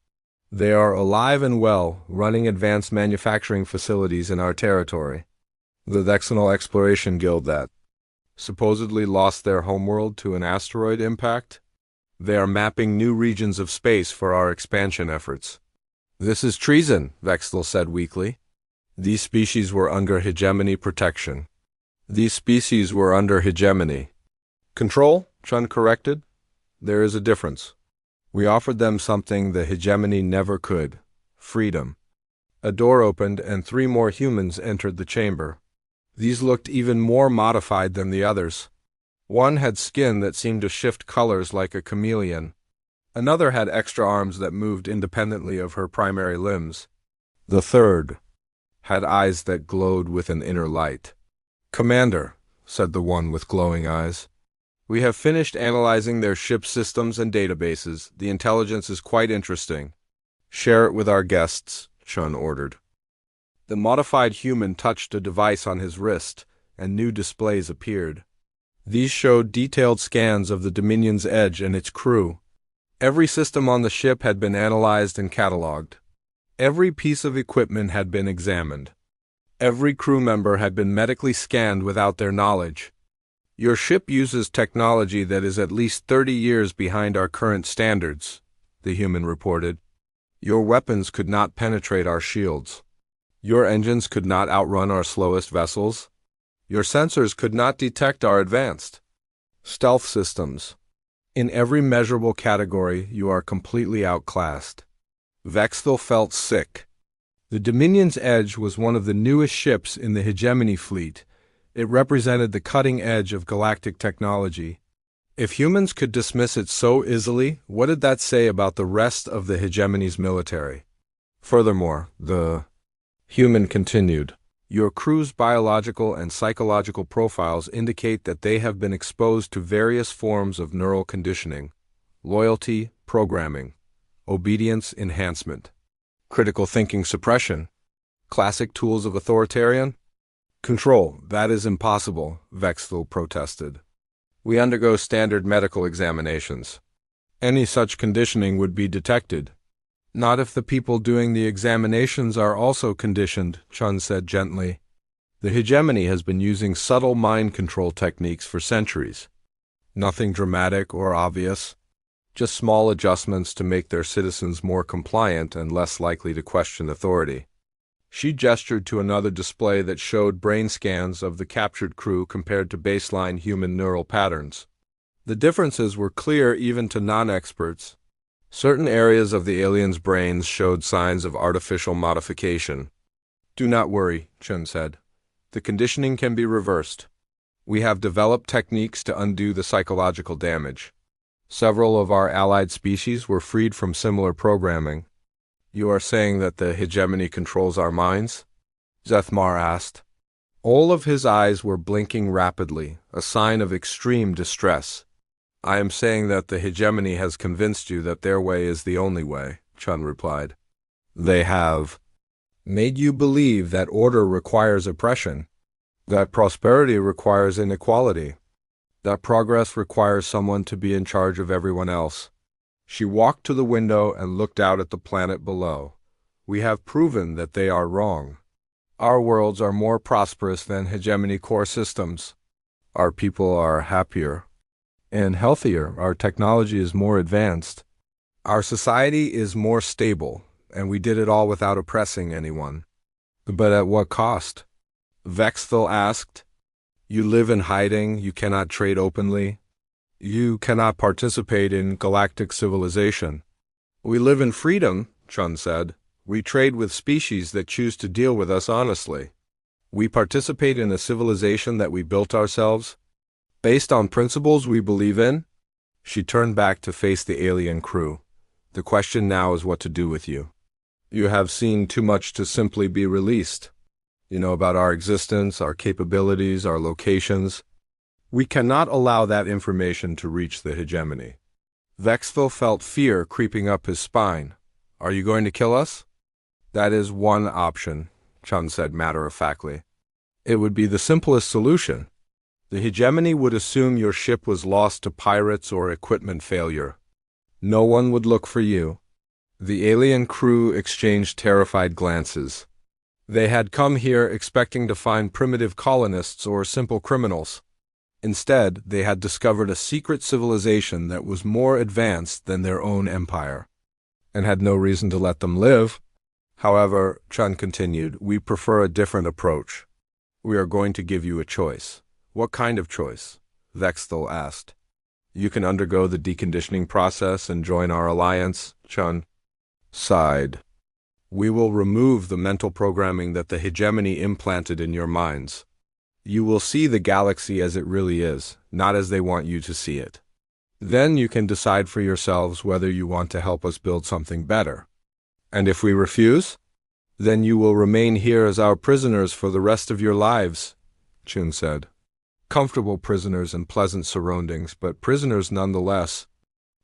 They are alive and well, running advanced manufacturing facilities in our territory. The Vexenal Exploration Guild that supposedly lost their homeworld to an asteroid impact? They are mapping new regions of space for our expansion efforts. This is treason, Vexthel said weakly. These species were under hegemony protection. These species were under hegemony. Control, Chun corrected. There is a difference. We offered them something the hegemony never could. Freedom. A door opened and 3 more humans entered the chamber. These looked even more modified than the others. One had skin that seemed to shift colors like a chameleon. Another had extra arms that moved independently of her primary limbs. The third had eyes that glowed with an inner light. Commander, said the one with glowing eyes, we have finished analyzing their ship systems and databases. The intelligence is quite interesting. Share it with our guests, Chun ordered. The modified human touched a device on his wrist, and new displays appeared. These showed detailed scans of the Dominion's Edge and its crew. Every system on the ship had been analyzed and cataloged. Every piece of equipment had been examined. Every crew member had been medically scanned without their knowledge. Your ship uses technology that is at least 30 years behind our current standards, the human reported. Your weapons could not penetrate our shields. Your engines could not outrun our slowest vessels. Your sensors could not detect our advanced stealth systems. In every measurable category, you are completely outclassed. Vexthel felt sick. The Dominion's Edge was one of the newest ships in the Hegemony fleet. It represented the cutting edge of galactic technology. If humans could dismiss it so easily, what did that say about the rest of the Hegemony's military? Furthermore, the human continued, your crew's biological and psychological profiles indicate that they have been exposed to various forms of neural conditioning, loyalty, programming, obedience enhancement, critical thinking suppression, classic tools of authoritarian control. That is impossible, Vexthel protested. We undergo standard medical examinations. Any such conditioning would be detected. Not if the people doing the examinations are also conditioned, Chun said gently. The Hegemony has been using subtle mind control techniques for centuries. Nothing dramatic or obvious, just small adjustments to make their citizens more compliant and less likely to question authority. She gestured to another display that showed brain scans of the captured crew compared to baseline human neural patterns. The differences were clear even to non-experts. Certain areas of the aliens' brains showed signs of artificial modification. Do not worry, Chun said. The conditioning can be reversed. We have developed techniques to undo the psychological damage. Several of our allied species were freed from similar programming. You are saying that the Hegemony controls our minds? Zethmar asked. All of his eyes were blinking rapidly, a sign of extreme distress. I am saying that the Hegemony has convinced you that their way is the only way, Chun replied. They have made you believe that order requires oppression, that prosperity requires inequality, that progress requires someone to be in charge of everyone else. She walked to the window and looked out at the planet below. We have proven that they are wrong. Our worlds are more prosperous than Hegemony core systems. Our people are happier and healthier. Our technology is more advanced. Our society is more stable, and we did it all without oppressing anyone. But at what cost? Vexthel asked. You live in hiding, you cannot trade openly. You cannot participate in galactic civilization. We live in freedom, Chun said. We trade with species that choose to deal with us honestly. We participate in a civilization that we built ourselves, based on principles we believe in. She turned back to face the alien crew. The question now is what to do with you. You have seen too much to simply be released. You know about our existence, our capabilities, our locations. We cannot allow that information to reach the Hegemony. Vexthel felt fear creeping up his spine. Are you going to kill us? That is one option, Chun said matter-of-factly. It would be the simplest solution. The Hegemony would assume your ship was lost to pirates or equipment failure. No one would look for you. The alien crew exchanged terrified glances. They had come here expecting to find primitive colonists or simple criminals. Instead, they had discovered a secret civilization that was more advanced than their own empire, and had no reason to let them live. However, Chun continued, we prefer a different approach. We are going to give you a choice. What kind of choice? Vexthel asked. You can undergo the deconditioning process and join our alliance, Chun sighed. We will remove the mental programming that the Hegemony implanted in your minds. You will see the galaxy as it really is, not as they want you to see it. Then you can decide for yourselves whether you want to help us build something better. And if we refuse, then you will remain here as our prisoners for the rest of your lives, Chun said. Comfortable prisoners in pleasant surroundings, but prisoners nonetheless.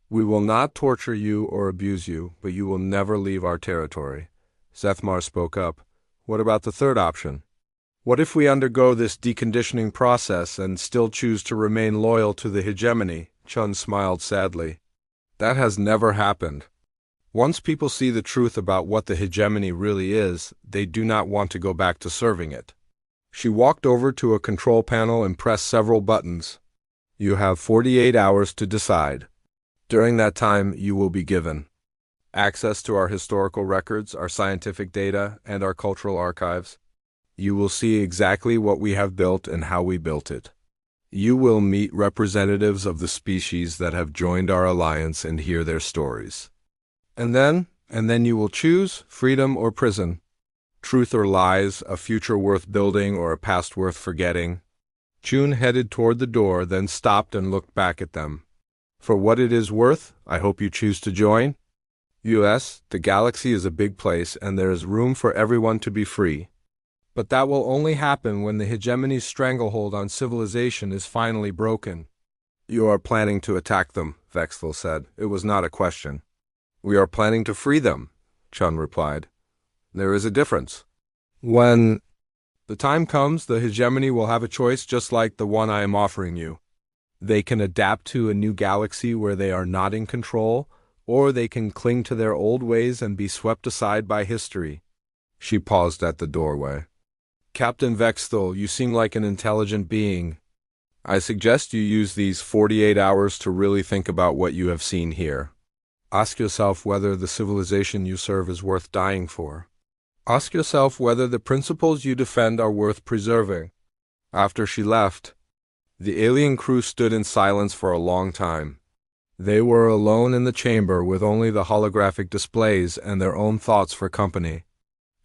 We will not torture you or abuse you, but you will never leave our territory. Zethmar spoke up. What about the third option? What if we undergo this deconditioning process and still choose to remain loyal to the hegemony? Chun smiled sadly. That has never happened. Once people see the truth about what the hegemony really is, they do not want to go back to serving it. She walked over to a control panel and pressed several buttons. You have 48 hours to decide. During that time, you will be given access to our historical records, our scientific data, and our cultural archives. You will see exactly what we have built and how we built it. You will meet representatives of the species that have joined our alliance and hear their stories. And then you will choose freedom or prison, truth or lies, a future worth building or a past worth forgetting. Chun headed toward the door, then stopped and looked back at them. For what it is worth, I hope you choose to join. U.S., the galaxy is a big place and there is room for everyone to be free. But that will only happen when the hegemony's stranglehold on civilization is finally broken. You are planning to attack them, Vexthal said. It was not a question. We are planning to free them, Chun replied. There is a difference. When the time comes, the hegemony will have a choice just like the one I am offering you. They can adapt to a new galaxy where they are not in control, or they can cling to their old ways and be swept aside by history. She paused at the doorway. Captain Vexthal, you seem like an intelligent being. I suggest you use these 48 hours to really think about what you have seen here. Ask yourself whether the civilization you serve is worth dying for. Ask yourself whether the principles you defend are worth preserving. After she left, the alien crew stood in silence for a long time. They were alone in the chamber with only the holographic displays and their own thoughts for company.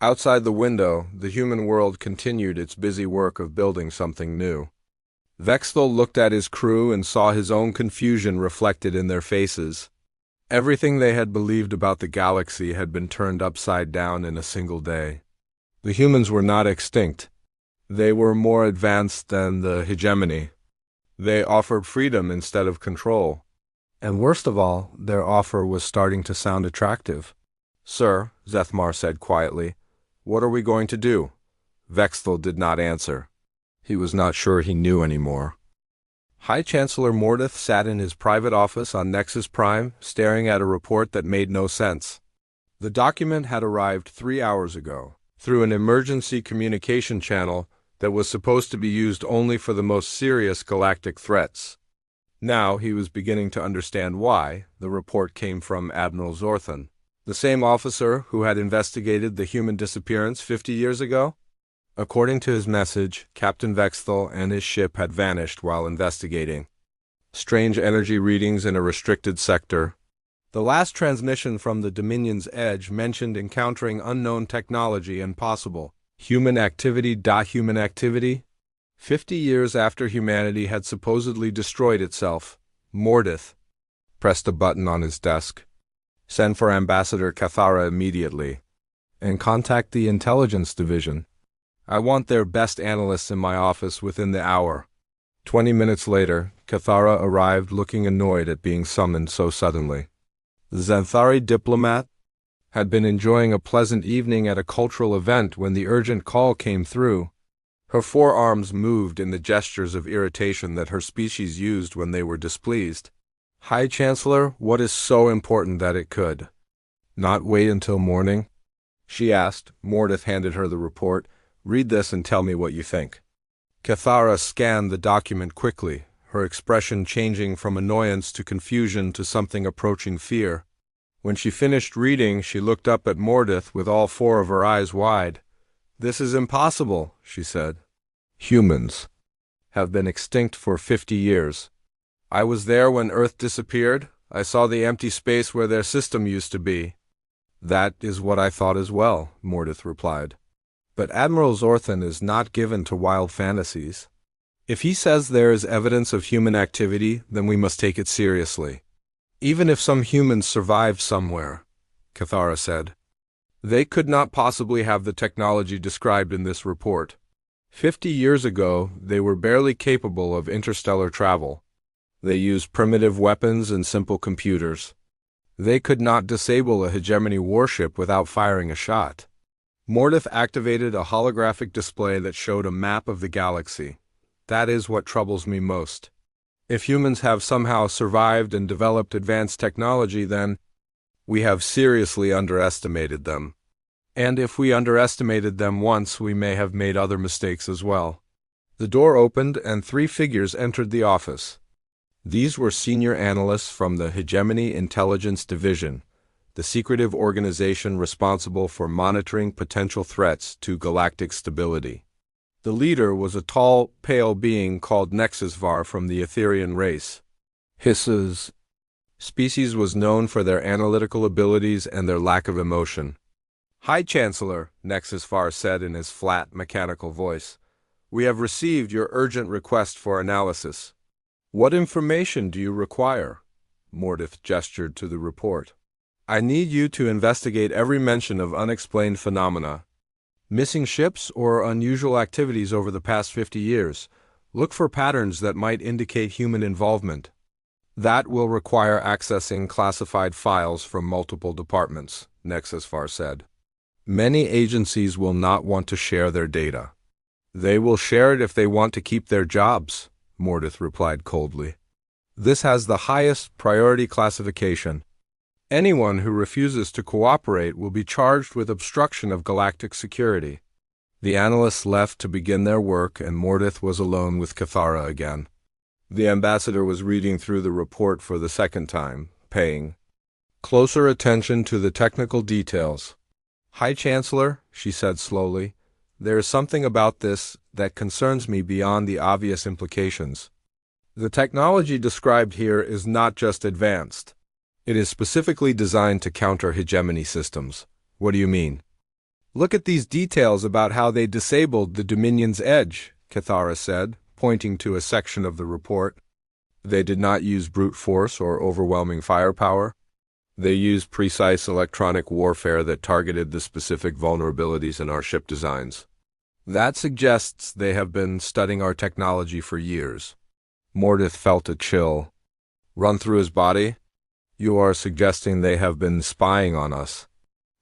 Outside the window, the human world continued its busy work of building something new. Vexthal looked at his crew and saw his own confusion reflected in their faces. Everything they had believed about the galaxy had been turned upside down in a single day. The humans were not extinct. They were more advanced than the hegemony. They offered freedom instead of control. And worst of all, their offer was starting to sound attractive. Sir, Zethmar said quietly, what are we going to do? Vexthal did not answer. He was not sure he knew anymore. High Chancellor Mordeth sat in his private office on Nexus Prime, staring at a report that made no sense. The document had arrived 3 hours ago, through an emergency communication channel that was supposed to be used only for the most serious galactic threats. Now he was beginning to understand why the report came from Admiral Zorthan, the same officer who had investigated the human disappearance 50 years ago. According to his message, Captain Vexthal and his ship had vanished while investigating. Strange energy readings in a restricted sector. The last transmission from the Dominion's edge mentioned encountering unknown technology and possible human activity. Human activity? 50 years after humanity had supposedly destroyed itself, Mordeth pressed a button on his desk. Send for Ambassador Cathara immediately, and contact the Intelligence Division. I want their best analysts in my office within the hour. 20 minutes later, Cathara arrived looking annoyed at being summoned so suddenly. The Xanthari diplomat had been enjoying a pleasant evening at a cultural event when the urgent call came through. Her forearms moved in the gestures of irritation that her species used when they were displeased. High Chancellor, what is so important that it could not wait until morning? She asked. Mordeth handed her the report. Read this and tell me what you think. Cathara scanned the document quickly, her expression changing from annoyance to confusion to something approaching fear. When she finished reading, she looked up at Mordeth with all 4 of her eyes wide. This is impossible, she said. Humans have been extinct for 50 years. I was there when Earth disappeared. I saw the empty space where their system used to be. That is what I thought as well, Mordeth replied. But Admiral Zorthan is not given to wild fantasies. If he says there is evidence of human activity, then we must take it seriously. Even if some humans survived somewhere, Cathara said, they could not possibly have the technology described in this report. 50 years ago, they were barely capable of interstellar travel. They used primitive weapons and simple computers. They could not disable a hegemony warship without firing a shot. Mordith activated a holographic display that showed a map of the galaxy. That is what troubles me most. If humans have somehow survived and developed advanced technology, then we have seriously underestimated them. And if we underestimated them once, we may have made other mistakes as well. The door opened and 3 figures entered the office. These were senior analysts from the Hegemony Intelligence Division, the secretive organization responsible for monitoring potential threats to galactic stability. The leader was a tall, pale being called Nexusvar from the Etherian race. His species was known for their analytical abilities and their lack of emotion. "High Chancellor," Nexusvar said in his flat, mechanical voice, "we have received your urgent request for analysis." "What information do you require?" Mordith gestured to the report. "I need you to investigate every mention of unexplained phenomena. Missing ships or unusual activities over the past 50 years. Look for patterns that might indicate human involvement. That will require accessing classified files from multiple departments," Nexusvar said. "Many agencies will not want to share their data. They will share it if they want to keep their jobs," Mordith replied coldly. "This has the highest priority classification. Anyone who refuses to cooperate will be charged with obstruction of galactic security." The analysts left to begin their work, and Mordith was alone with Cathara again. The ambassador was reading through the report for the second time, paying closer attention to the technical details. "High Chancellor," she said slowly, "there is something about this that concerns me beyond the obvious implications. The technology described here is not just advanced. It is specifically designed to counter hegemony systems." "What do you mean?" "Look at these details about how they disabled the Dominion's edge," Cathara said, pointing to a section of the report. "They did not use brute force or overwhelming firepower. They used precise electronic warfare that targeted the specific vulnerabilities in our ship designs. That suggests they have been studying our technology for years." Mordith felt a chill run through his body. "You are suggesting they have been spying on us?"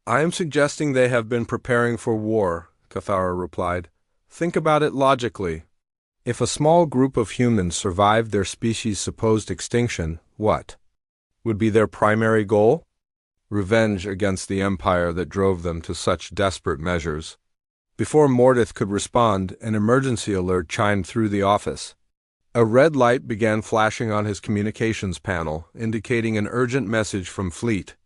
"I am suggesting they have been preparing for war," Cathara replied. "Think about it logically. If a small group of humans survived their species' supposed extinction, what would be their primary goal? Revenge against the empire that drove them to such desperate measures." Before Mordith could respond, an emergency alert chimed through the office. A red light began flashing on his communications panel, indicating an urgent message from Fleet.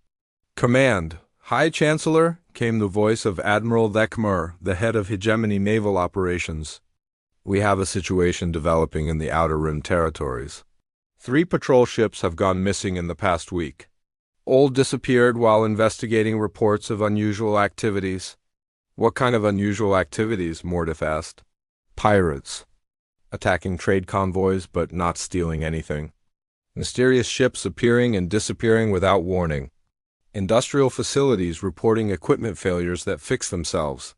"Command, High Chancellor," came the voice of Admiral Thekmer, the head of Hegemony Naval Operations. "We have a situation developing in the Outer Rim territories. 3 patrol ships have gone missing in the past week. All disappeared while investigating reports of unusual activities." "What kind of unusual activities?" Mordith asked. "Pirates. Attacking trade convoys but not stealing anything. Mysterious ships appearing and disappearing without warning. Industrial facilities reporting equipment failures that fix themselves.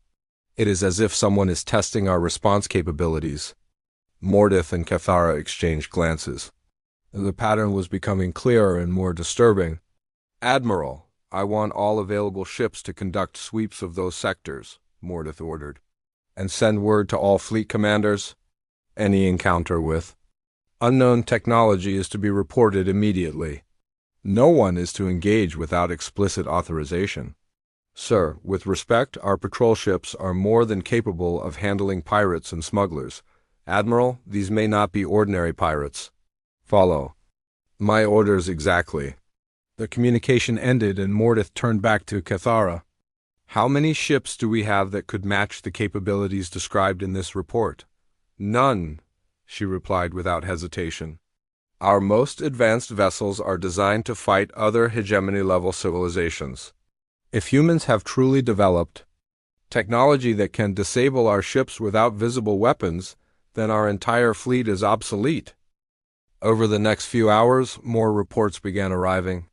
It is as if someone is testing our response capabilities." Mordith and Cathara exchanged glances. The pattern was becoming clearer and more disturbing. "Admiral, I want all available ships to conduct sweeps of those sectors," Mordith ordered. "And send word to all fleet commanders. Any encounter with unknown technology is to be reported immediately. No one is to engage without explicit authorization. Sir, with respect, our patrol ships are more than capable of handling pirates and smugglers. Admiral, these may not be ordinary pirates. Follow my orders exactly." The communication ended and Mordith turned back to Cathara. "How many ships do we have that could match the capabilities described in this report?" "None," she replied without hesitation. "Our most advanced vessels are designed to fight other hegemony-level civilizations. If humans have truly developed technology that can disable our ships without visible weapons, then our entire fleet is obsolete." Over the next few hours, more reports began arriving.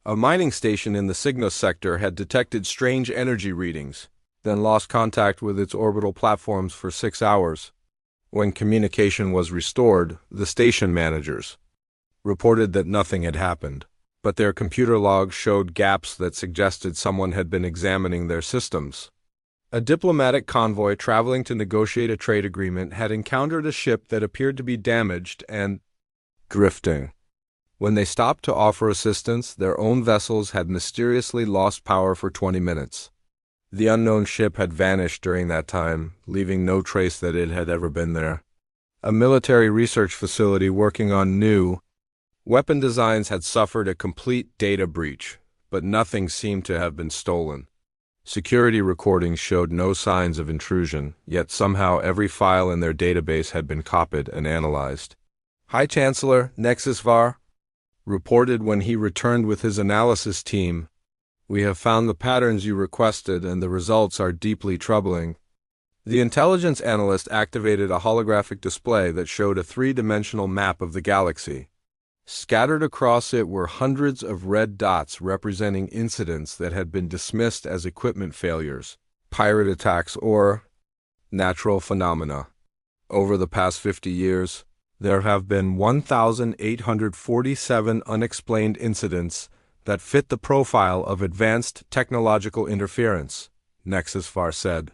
A mining station in the Cygnus sector had detected strange energy readings, then lost contact with its orbital platforms for 6 hours. When communication was restored, the station managers reported that nothing had happened, but their computer logs showed gaps that suggested someone had been examining their systems. A diplomatic convoy traveling to negotiate a trade agreement had encountered a ship that appeared to be damaged and drifting. When they stopped to offer assistance, their own vessels had mysteriously lost power for 20 minutes. The unknown ship had vanished during that time, leaving no trace that it had ever been there. A military research facility working on new weapon designs had suffered a complete data breach, but nothing seemed to have been stolen. Security recordings showed no signs of intrusion, yet somehow every file in their database had been copied and analyzed. High Chancellor Nexusvar reported when he returned with his analysis team, "We have found the patterns you requested, and the results are deeply troubling." The intelligence analyst activated a holographic display that showed a three-dimensional map of the galaxy. Scattered across it were hundreds of red dots representing incidents that had been dismissed as equipment failures, pirate attacks, or natural phenomena. Over the past 50 years, there have been 1,847 unexplained incidents that fit the profile of advanced technological interference, Nexusvar said.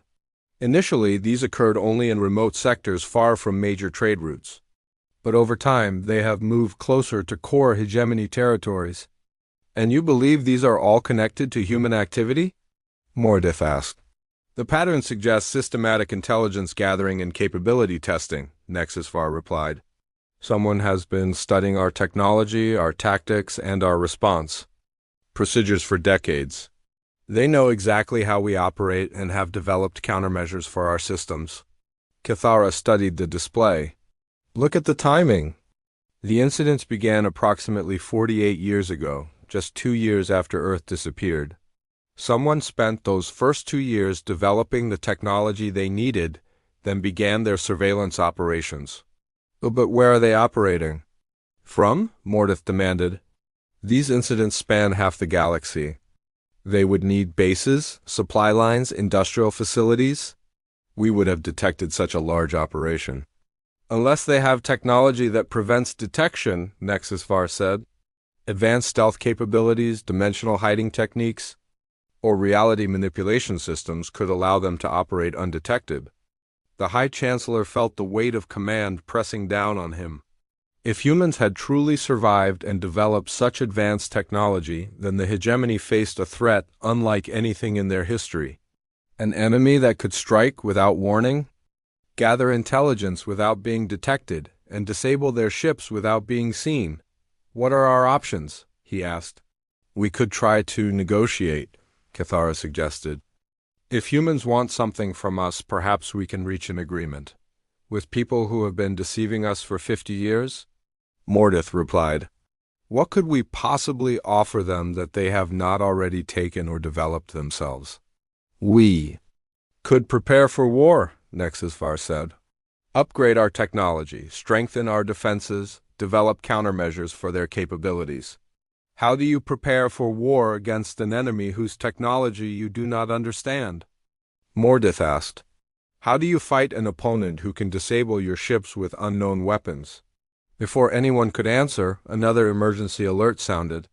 Initially, these occurred only in remote sectors far from major trade routes. But over time, they have moved closer to core hegemony territories. "And you believe these are all connected to human activity?" Mordith asked. "The pattern suggests systematic intelligence gathering and capability testing," Nexusvar replied. "Someone has been studying our technology, our tactics, and our response procedures for decades. They know exactly how we operate and have developed countermeasures for our systems." Cathara studied the display. "Look at the timing. The incidents began approximately 48 years ago, just 2 years after Earth disappeared. Someone spent those first 2 years developing the technology they needed, then began their surveillance operations." "But where are they operating from?" Mordith demanded. "These incidents span half the galaxy. They would need bases, supply lines, industrial facilities. We would have detected such a large operation." "Unless they have technology that prevents detection," Nexusvar said. "Advanced stealth capabilities, dimensional hiding techniques, or reality manipulation systems could allow them to operate undetected." The High Chancellor felt the weight of command pressing down on him. If humans had truly survived and developed such advanced technology, then the hegemony faced a threat unlike anything in their history. An enemy that could strike without warning, gather intelligence without being detected, and disable their ships without being seen. "What are our options?" he asked. "We could try to negotiate," Cathara suggested. "If humans want something from us, perhaps we can reach an agreement. With people who have been deceiving us for 50 years? Mordith replied. "What could we possibly offer them that they have not already taken or developed themselves?" "We could prepare for war," Nexusvar said. "Upgrade our technology, strengthen our defenses, develop countermeasures for their capabilities." "How do you prepare for war against an enemy whose technology you do not understand?" Mordith asked. "How do you fight an opponent who can disable your ships with unknown weapons?" Before anyone could answer, another emergency alert sounded.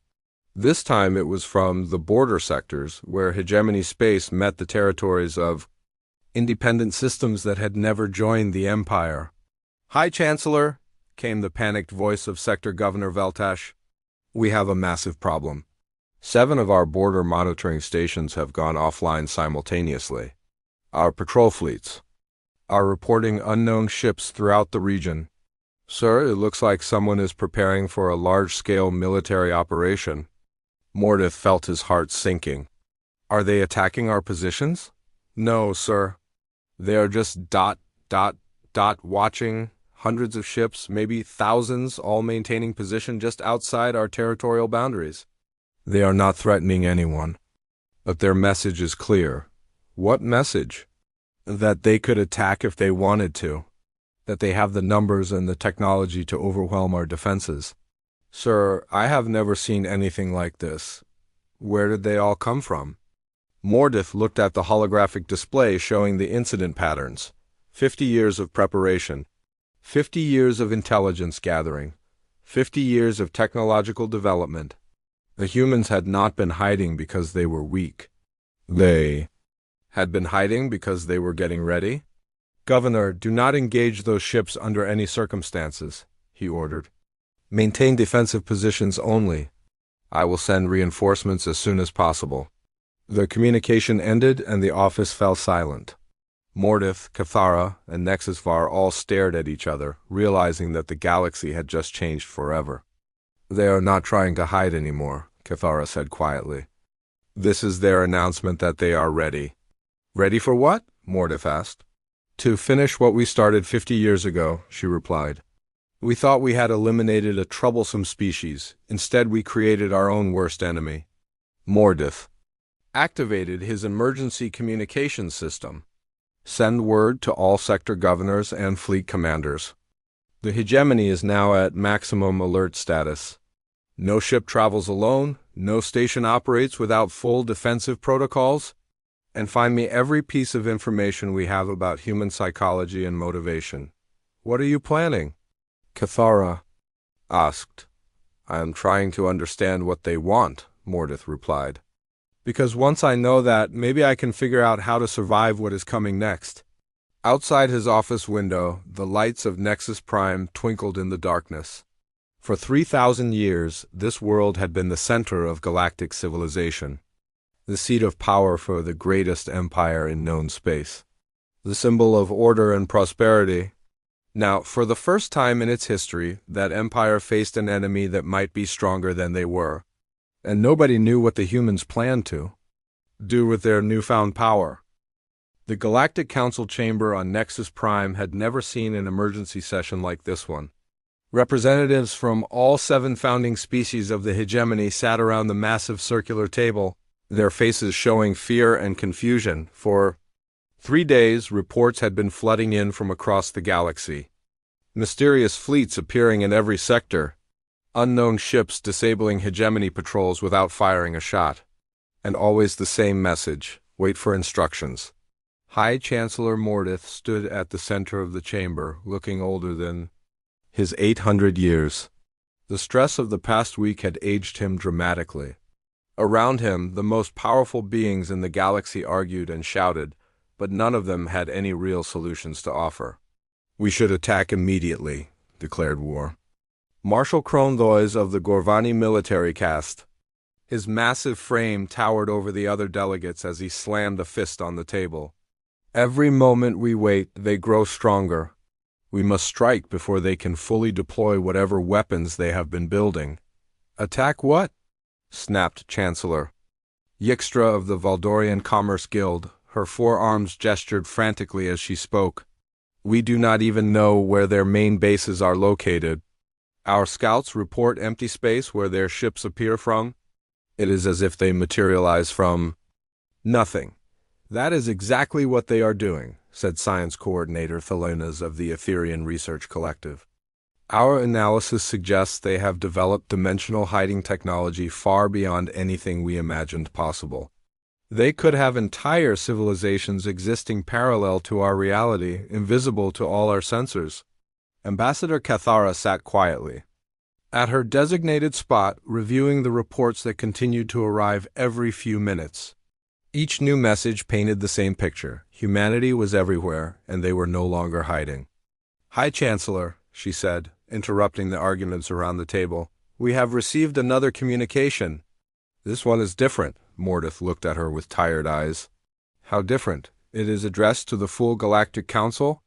This time it was from the border sectors, where hegemony space met the territories of independent systems that had never joined the Empire. "High Chancellor," came the panicked voice of Sector Governor Veltash. "We have a massive problem. 7 of our border monitoring stations have gone offline simultaneously. Our patrol fleets are reporting unknown ships throughout the region. Sir, it looks like someone is preparing for a large-scale military operation." Mordith felt his heart sinking. "Are they attacking our positions?" "No, sir. They are just watching. Hundreds of ships, maybe thousands, all maintaining position just outside our territorial boundaries. They are not threatening anyone. But their message is clear." "What message?" "That they could attack if they wanted to. That they have the numbers and the technology to overwhelm our defenses." "Sir, I have never seen anything like this. Where did they all come from?" Mordith looked at the holographic display showing the incident patterns. 50 years of preparation. 50 years of intelligence gathering. 50 years of technological development. The humans had not been hiding because they were weak. They Had been hiding because they were getting ready? Governor, do not engage those ships under any circumstances, he ordered. Maintain defensive positions only. I will send reinforcements as soon as possible. The communication ended and the office fell silent. Mordith, Cathara, and Nexusvar all stared at each other, realizing that the galaxy had just changed forever. They are not trying to hide anymore, Cathara said quietly. This is their announcement that they are ready. Ready for what? Mordith asked. To finish what we started 50 years ago, she replied. We thought we had eliminated a troublesome species. Instead, we created our own worst enemy. Mordith activated his emergency communications system. Send word to all sector governors and fleet commanders. The hegemony is now at maximum alert status. No ship travels alone, no station operates without full defensive protocols, and find me every piece of information we have about human psychology and motivation. What are you planning? Cathara asked. I am trying to understand what they want, Mordith replied. Because once I know that, maybe I can figure out how to survive what is coming next. Outside his office window, the lights of Nexus Prime twinkled in the darkness. For 3,000 years, this world had been the center of galactic civilization, the seat of power for the greatest empire in known space, the symbol of order and prosperity. Now, for the first time in its history, that empire faced an enemy that might be stronger than they were. And nobody knew what the humans planned to do with their newfound power. The Galactic Council chamber on Nexus Prime had never seen an emergency session like this one. Representatives from all 7 founding species of the hegemony sat around the massive circular table, their faces showing fear and confusion. For 3 days, reports had been flooding in from across the galaxy. Mysterious fleets appearing in every sector. Unknown ships disabling hegemony patrols without firing a shot. And always the same message, wait for instructions. High Chancellor Mordith stood at the center of the chamber, looking older than his 800 years. The stress of the past week had aged him dramatically. Around him, the most powerful beings in the galaxy argued and shouted, but none of them had any real solutions to offer. We should attack immediately, declared War. Marshal Krondois of the Gorvani military caste. His massive frame towered over the other delegates as he slammed a fist on the table. Every moment we wait, they grow stronger. We must strike before they can fully deploy whatever weapons they have been building. Attack what? Snapped Chancellor. Yixtra of the Valdorian Commerce Guild, her forearms gestured frantically as she spoke. We do not even know where their main bases are located. Our scouts report empty space where their ships appear from. It is as if they materialize from nothing. That is exactly what they are doing, said Science Coordinator Thelenas of the Etherian Research Collective. Our analysis suggests they have developed dimensional hiding technology far beyond anything we imagined possible. They could have entire civilizations existing parallel to our reality, invisible to all our sensors. Ambassador Cathara sat quietly at her designated spot, reviewing the reports that continued to arrive every few minutes. Each new message painted the same picture. Humanity was everywhere, and they were no longer hiding. High Chancellor, she said, interrupting the arguments around the table, we have received another communication. This one is different. Mordith looked at her with tired eyes. How different? It is addressed to the full Galactic Council?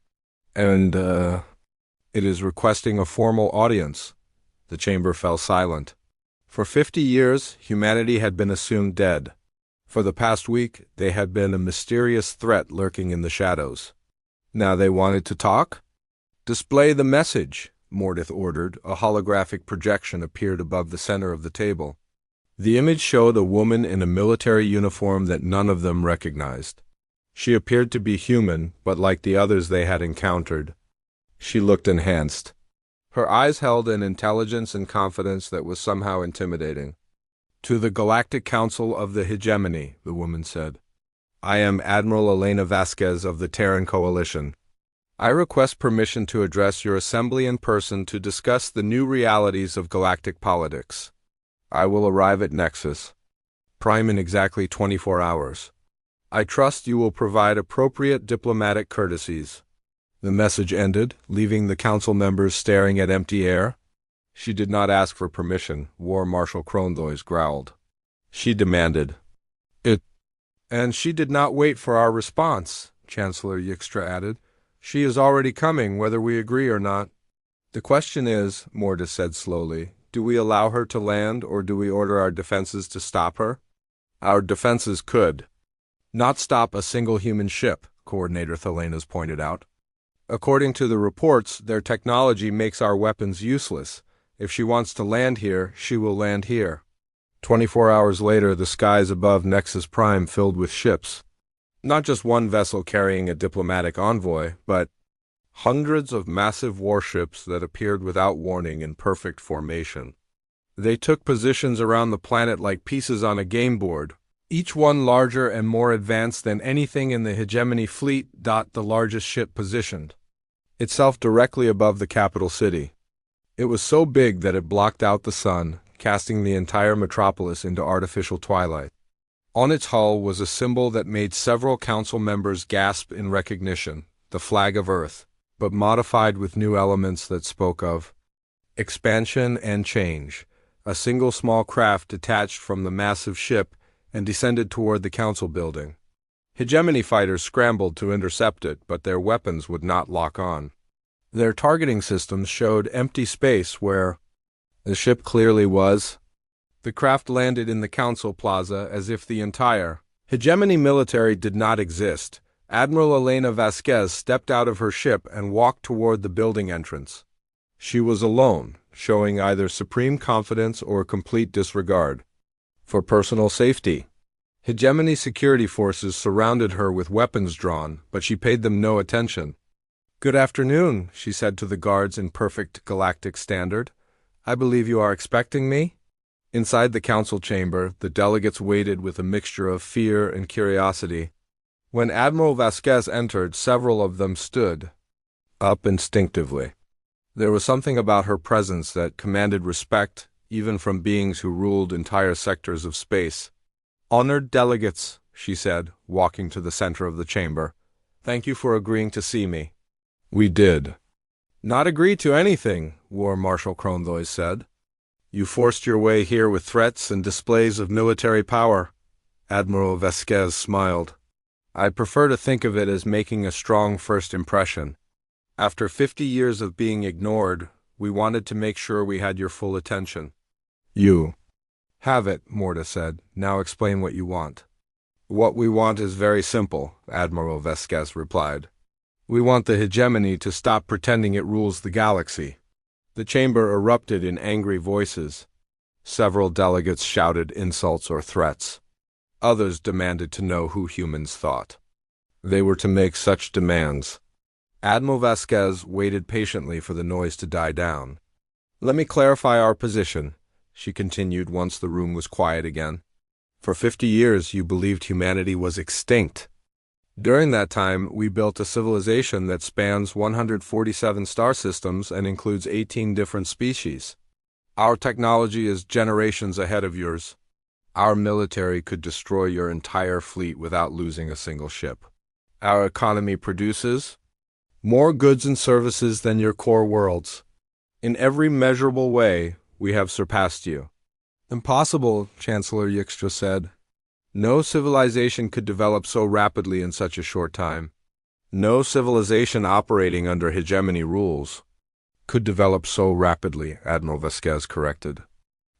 And, it is requesting a formal audience. The chamber fell silent. For 50 years, humanity had been assumed dead. For the past week, they had been a mysterious threat lurking in the shadows. Now they wanted to talk? Display the message, Mordith ordered. A holographic projection appeared above the center of the table. The image showed a woman in a military uniform that none of them recognized. She appeared to be human, but like the others they had encountered, she looked enhanced. Her eyes held an intelligence and confidence that was somehow intimidating. To the Galactic Council of the Hegemony, the woman said. I am Admiral Elena Vasquez of the Terran Coalition. I request permission to address your assembly in person to discuss the new realities of galactic politics. I will arrive at Nexus Prime in exactly 24 hours. I trust you will provide appropriate diplomatic courtesies. The message ended, leaving the council members staring at empty air. She did not ask for permission, War Marshal Krondois growled. She demanded it. And she did not wait for our response, Chancellor Yikstra added. She is already coming, whether we agree or not. The question is, Morda said slowly, do we allow her to land or do we order our defenses to stop her? Our defenses could not stop a single human ship, Coordinator Thelenas pointed out. According to the reports, their technology makes our weapons useless. If she wants to land here, she will land here. 24 hours later, the skies above Nexus Prime filled with ships. Not just one vessel carrying a diplomatic envoy, but hundreds of massive warships that appeared without warning in perfect formation. They took positions around the planet like pieces on a game board, each one larger and more advanced than anything in the hegemony fleet. The largest ship positioned itself directly above the capital city. It was so big that it blocked out the sun, casting the entire metropolis into artificial twilight. On its hull was a symbol that made several council members gasp in recognition, the flag of Earth, but modified with new elements that spoke of expansion and change. A single small craft detached from the massive ship and descended toward the council building. Hegemony fighters scrambled to intercept it, but their weapons would not lock on. Their targeting systems showed empty space where the ship clearly was. The craft landed in the council plaza as if the entire hegemony military did not exist. Admiral Elena Vasquez stepped out of her ship and walked toward the building entrance. She was alone, showing either supreme confidence or complete disregard for personal safety. Hegemony security forces surrounded her with weapons drawn, but she paid them no attention. "Good afternoon," she said to the guards in perfect Galactic standard. "I believe you are expecting me?" Inside the council chamber, the delegates waited with a mixture of fear and curiosity. When Admiral Vasquez entered, several of them stood up instinctively. There was something about her presence that commanded respect, even from beings who ruled entire sectors of space. "Honored delegates," she said, walking to the center of the chamber. "Thank you for agreeing to see me." "We did not agree to anything," War Marshal Krondois said. "You forced your way here with threats and displays of military power." Admiral Vasquez smiled. "I prefer to think of it as making a strong first impression. After 50 years of being ignored, we wanted to make sure we had your full attention." "You have it," Morda said. "Now explain what you want." "What we want is very simple," Admiral Vasquez replied. "We want the hegemony to stop pretending it rules the galaxy." The chamber erupted in angry voices. Several delegates shouted insults or threats. Others demanded to know who humans thought they were to make such demands. Admiral Vasquez waited patiently for the noise to die down. "Let me clarify our position," she continued once the room was quiet again. "For 50 years you believed humanity was extinct. During that time, we built a civilization that spans 147 star systems and includes 18 different species. Our technology is generations ahead of yours. Our military could destroy your entire fleet without losing a single ship. Our economy produces more goods and services than your core worlds. In every measurable way, we have surpassed you." "Impossible," Chancellor Yikstra said. "No civilization could develop so rapidly in such a short time. No civilization operating under hegemony rules could develop so rapidly," Admiral Vasquez corrected.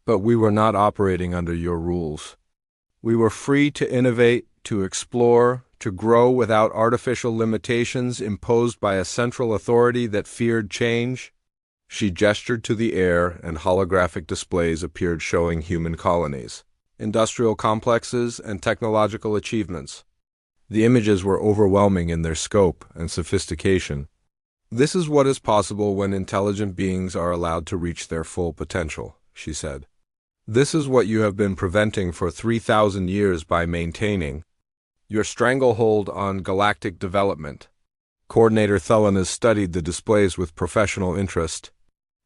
"But we were not operating under your rules. We were free to innovate, to explore, to grow without artificial limitations imposed by a central authority that feared change." She gestured to the air, and holographic displays appeared showing human colonies, industrial complexes, and technological achievements. The images were overwhelming in their scope and sophistication. "This is what is possible when intelligent beings are allowed to reach their full potential," she said. "This is what you have been preventing for 3,000 years by maintaining your stranglehold on galactic development." Coordinator Thelenas studied the displays with professional interest.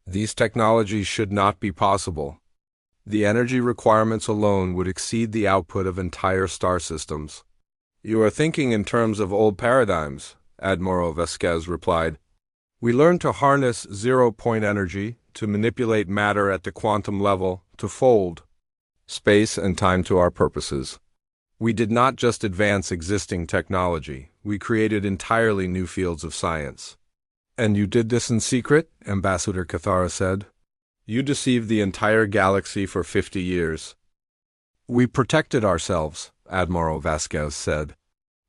"These technologies should not be possible. The energy requirements alone would exceed the output of entire star systems. You are thinking in terms of old paradigms, Admiral Vasquez replied. We learned to harness zero-point energy, to manipulate matter at the quantum level, to fold space and time to our purposes. We did not just advance existing technology, we created entirely new fields of science. And you did this in secret? Ambassador Cathara said. You deceived the entire galaxy for 50 years. We protected ourselves, Admiral Vasquez said,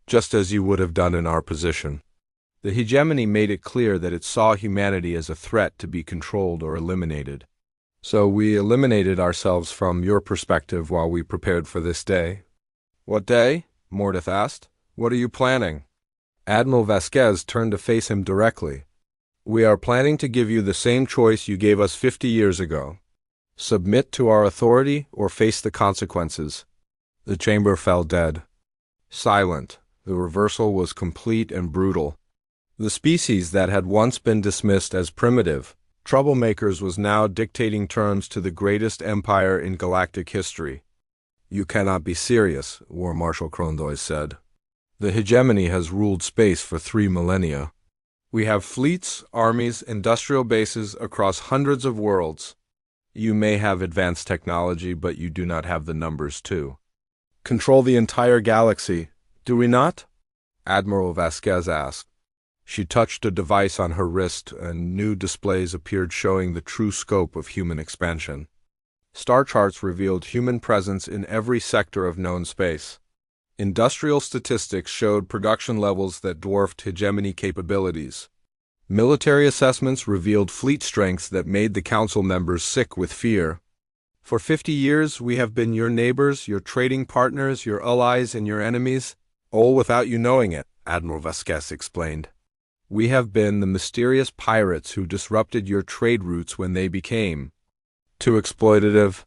just as you would have done in our position. The hegemony made it clear that it saw humanity as a threat to be controlled or eliminated. So we eliminated ourselves from your perspective while we prepared for this day. What day? Mordeth asked. What are you planning? Admiral Vasquez turned to face him directly. We are planning to give you the same choice you gave us 50 years ago. Submit to our authority or face the consequences. The chamber fell dead. Silent. The reversal was complete and brutal. The species that had once been dismissed as primitive, troublemakers, was now dictating terms to the greatest empire in galactic history. You cannot be serious, War Marshal Krondoy said. The hegemony has ruled space for 3 millennia. We have fleets, armies, industrial bases across hundreds of worlds. You may have advanced technology, but you do not have the numbers to control the entire galaxy, do we not? Admiral Vasquez asked. She touched a device on her wrist, and new displays appeared showing the true scope of human expansion. Star charts revealed human presence in every sector of known space. Industrial statistics showed production levels that dwarfed hegemony capabilities. Military assessments revealed fleet strengths that made the council members sick with fear. For 50 years, we have been your neighbors, your trading partners, your allies, and your enemies, all without you knowing it, Admiral Vasquez explained. We have been the mysterious pirates who disrupted your trade routes when they became too exploitative.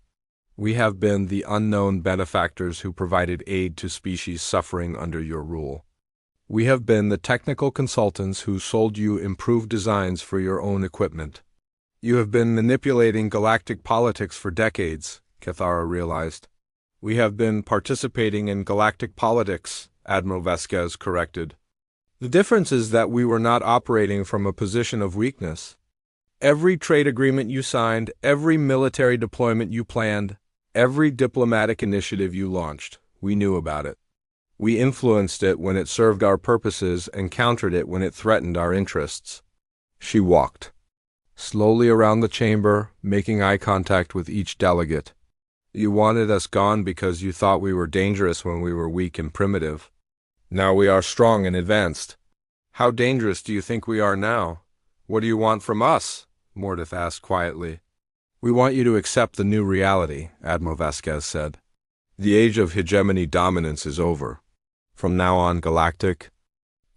We have been the unknown benefactors who provided aid to species suffering under your rule. We have been the technical consultants who sold you improved designs for your own equipment. You have been manipulating galactic politics for decades, Cathara realized. We have been participating in galactic politics, Admiral Vasquez corrected. The difference is that we were not operating from a position of weakness. Every trade agreement you signed, every military deployment you planned, every diplomatic initiative you launched, we knew about it. We influenced it when it served our purposes and countered it when it threatened our interests. She walked slowly around the chamber, making eye contact with each delegate. You wanted us gone because you thought we were dangerous when we were weak and primitive. Now we are strong and advanced. How dangerous do you think we are now? What do you want from us? Mordeth asked quietly. We want you to accept the new reality, Admiral Vasquez said. The age of hegemony dominance is over. From now on, Galactic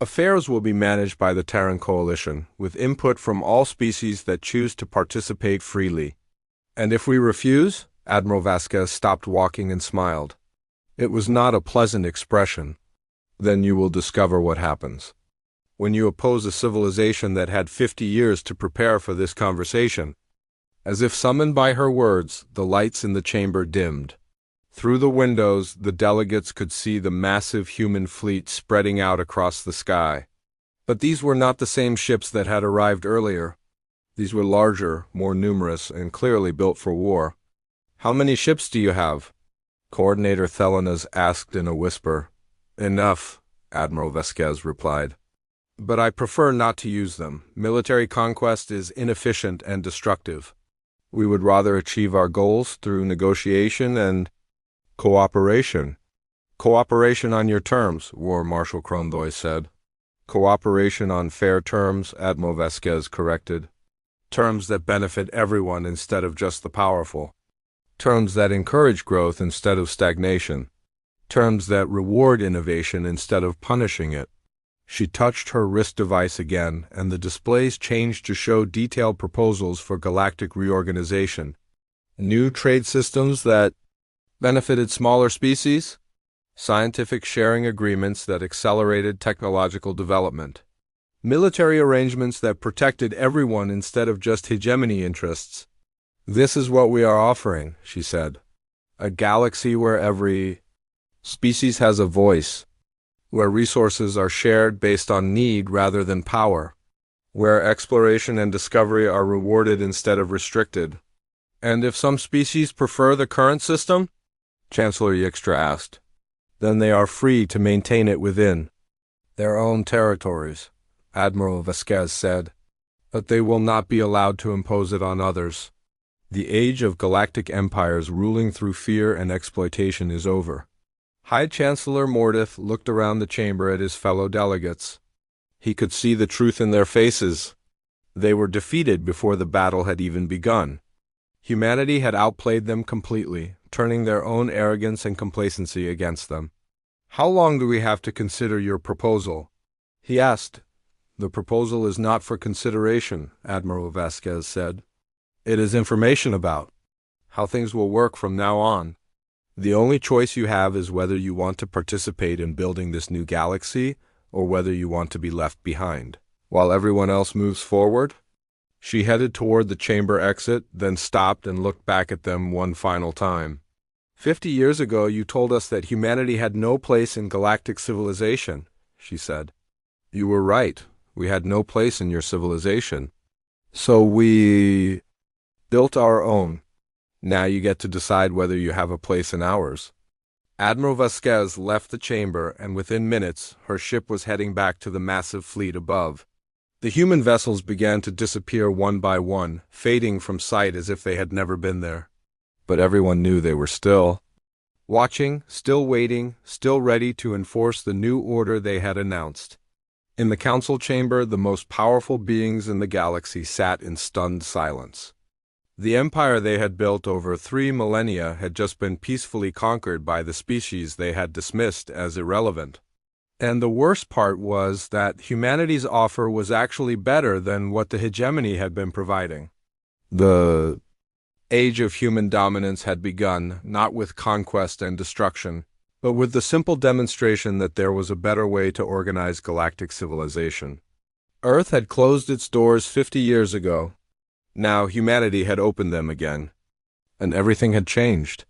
affairs will be managed by the Terran Coalition, with input from all species that choose to participate freely. And if we refuse? Admiral Vasquez stopped walking and smiled. It was not a pleasant expression. Then you will discover what happens. When you oppose a civilization that had 50 years to prepare for this conversation. As if summoned by her words, the lights in the chamber dimmed. Through the windows, the delegates could see the massive human fleet spreading out across the sky. But these were not the same ships that had arrived earlier. These were larger, more numerous, and clearly built for war. How many ships do you have? Coordinator Thelenas asked in a whisper. Enough, Admiral Vasquez replied. But I prefer not to use them. Military conquest is inefficient and destructive. We would rather achieve our goals through negotiation and cooperation. Cooperation on your terms, War Marshal Krondoy said. Cooperation on fair terms, Admiral Vasquez corrected. Terms that benefit everyone instead of just the powerful. Terms that encourage growth instead of stagnation. Terms that reward innovation instead of punishing it. She touched her wrist device again, and the displays changed to show detailed proposals for galactic reorganization. New trade systems that benefited smaller species, scientific sharing agreements that accelerated technological development, military arrangements that protected everyone instead of just hegemony interests. This is what we are offering, she said. A galaxy where every species has a voice. where resources are shared based on need rather than power, where exploration and discovery are rewarded instead of restricted. And if some species prefer the current system? Chancellor Yixtra asked. Then they are free to maintain it within their own territories, Admiral Vasquez said. But they will not be allowed to impose it on others. The age of galactic empires ruling through fear and exploitation is over. High Chancellor Mordith looked around the chamber at his fellow delegates. He could see the truth in their faces. They were defeated before the battle had even begun. Humanity had outplayed them completely, turning their own arrogance and complacency against them. How long do we have to consider your proposal? He asked. The proposal is not for consideration, Admiral Vasquez said. It is information about how things will work from now on. The only choice you have is whether you want to participate in building this new galaxy or whether you want to be left behind, while everyone else moves forward. She headed toward the chamber exit, then stopped and looked back at them one final time. 50 years ago you told us that humanity had no place in galactic civilization, she said. You were right. We had no place in your civilization. So we built our own. Now you get to decide whether you have a place in ours. Admiral Vasquez left the chamber, and within minutes her ship was heading back to the massive fleet above. The human vessels began to disappear one by one, fading from sight as if they had never been there. But everyone knew they were still watching, still waiting, still ready to enforce the new order they had announced. In the council chamber, the most powerful beings in the galaxy sat in stunned silence. The empire they had built over 3 millennia had just been peacefully conquered by the species they had dismissed as irrelevant. And the worst part was that humanity's offer was actually better than what the hegemony had been providing. The age of human dominance had begun, not with conquest and destruction, but with the simple demonstration that there was a better way to organize galactic civilization. Earth had closed its doors 50 years ago. Now humanity had opened them again, and everything had changed.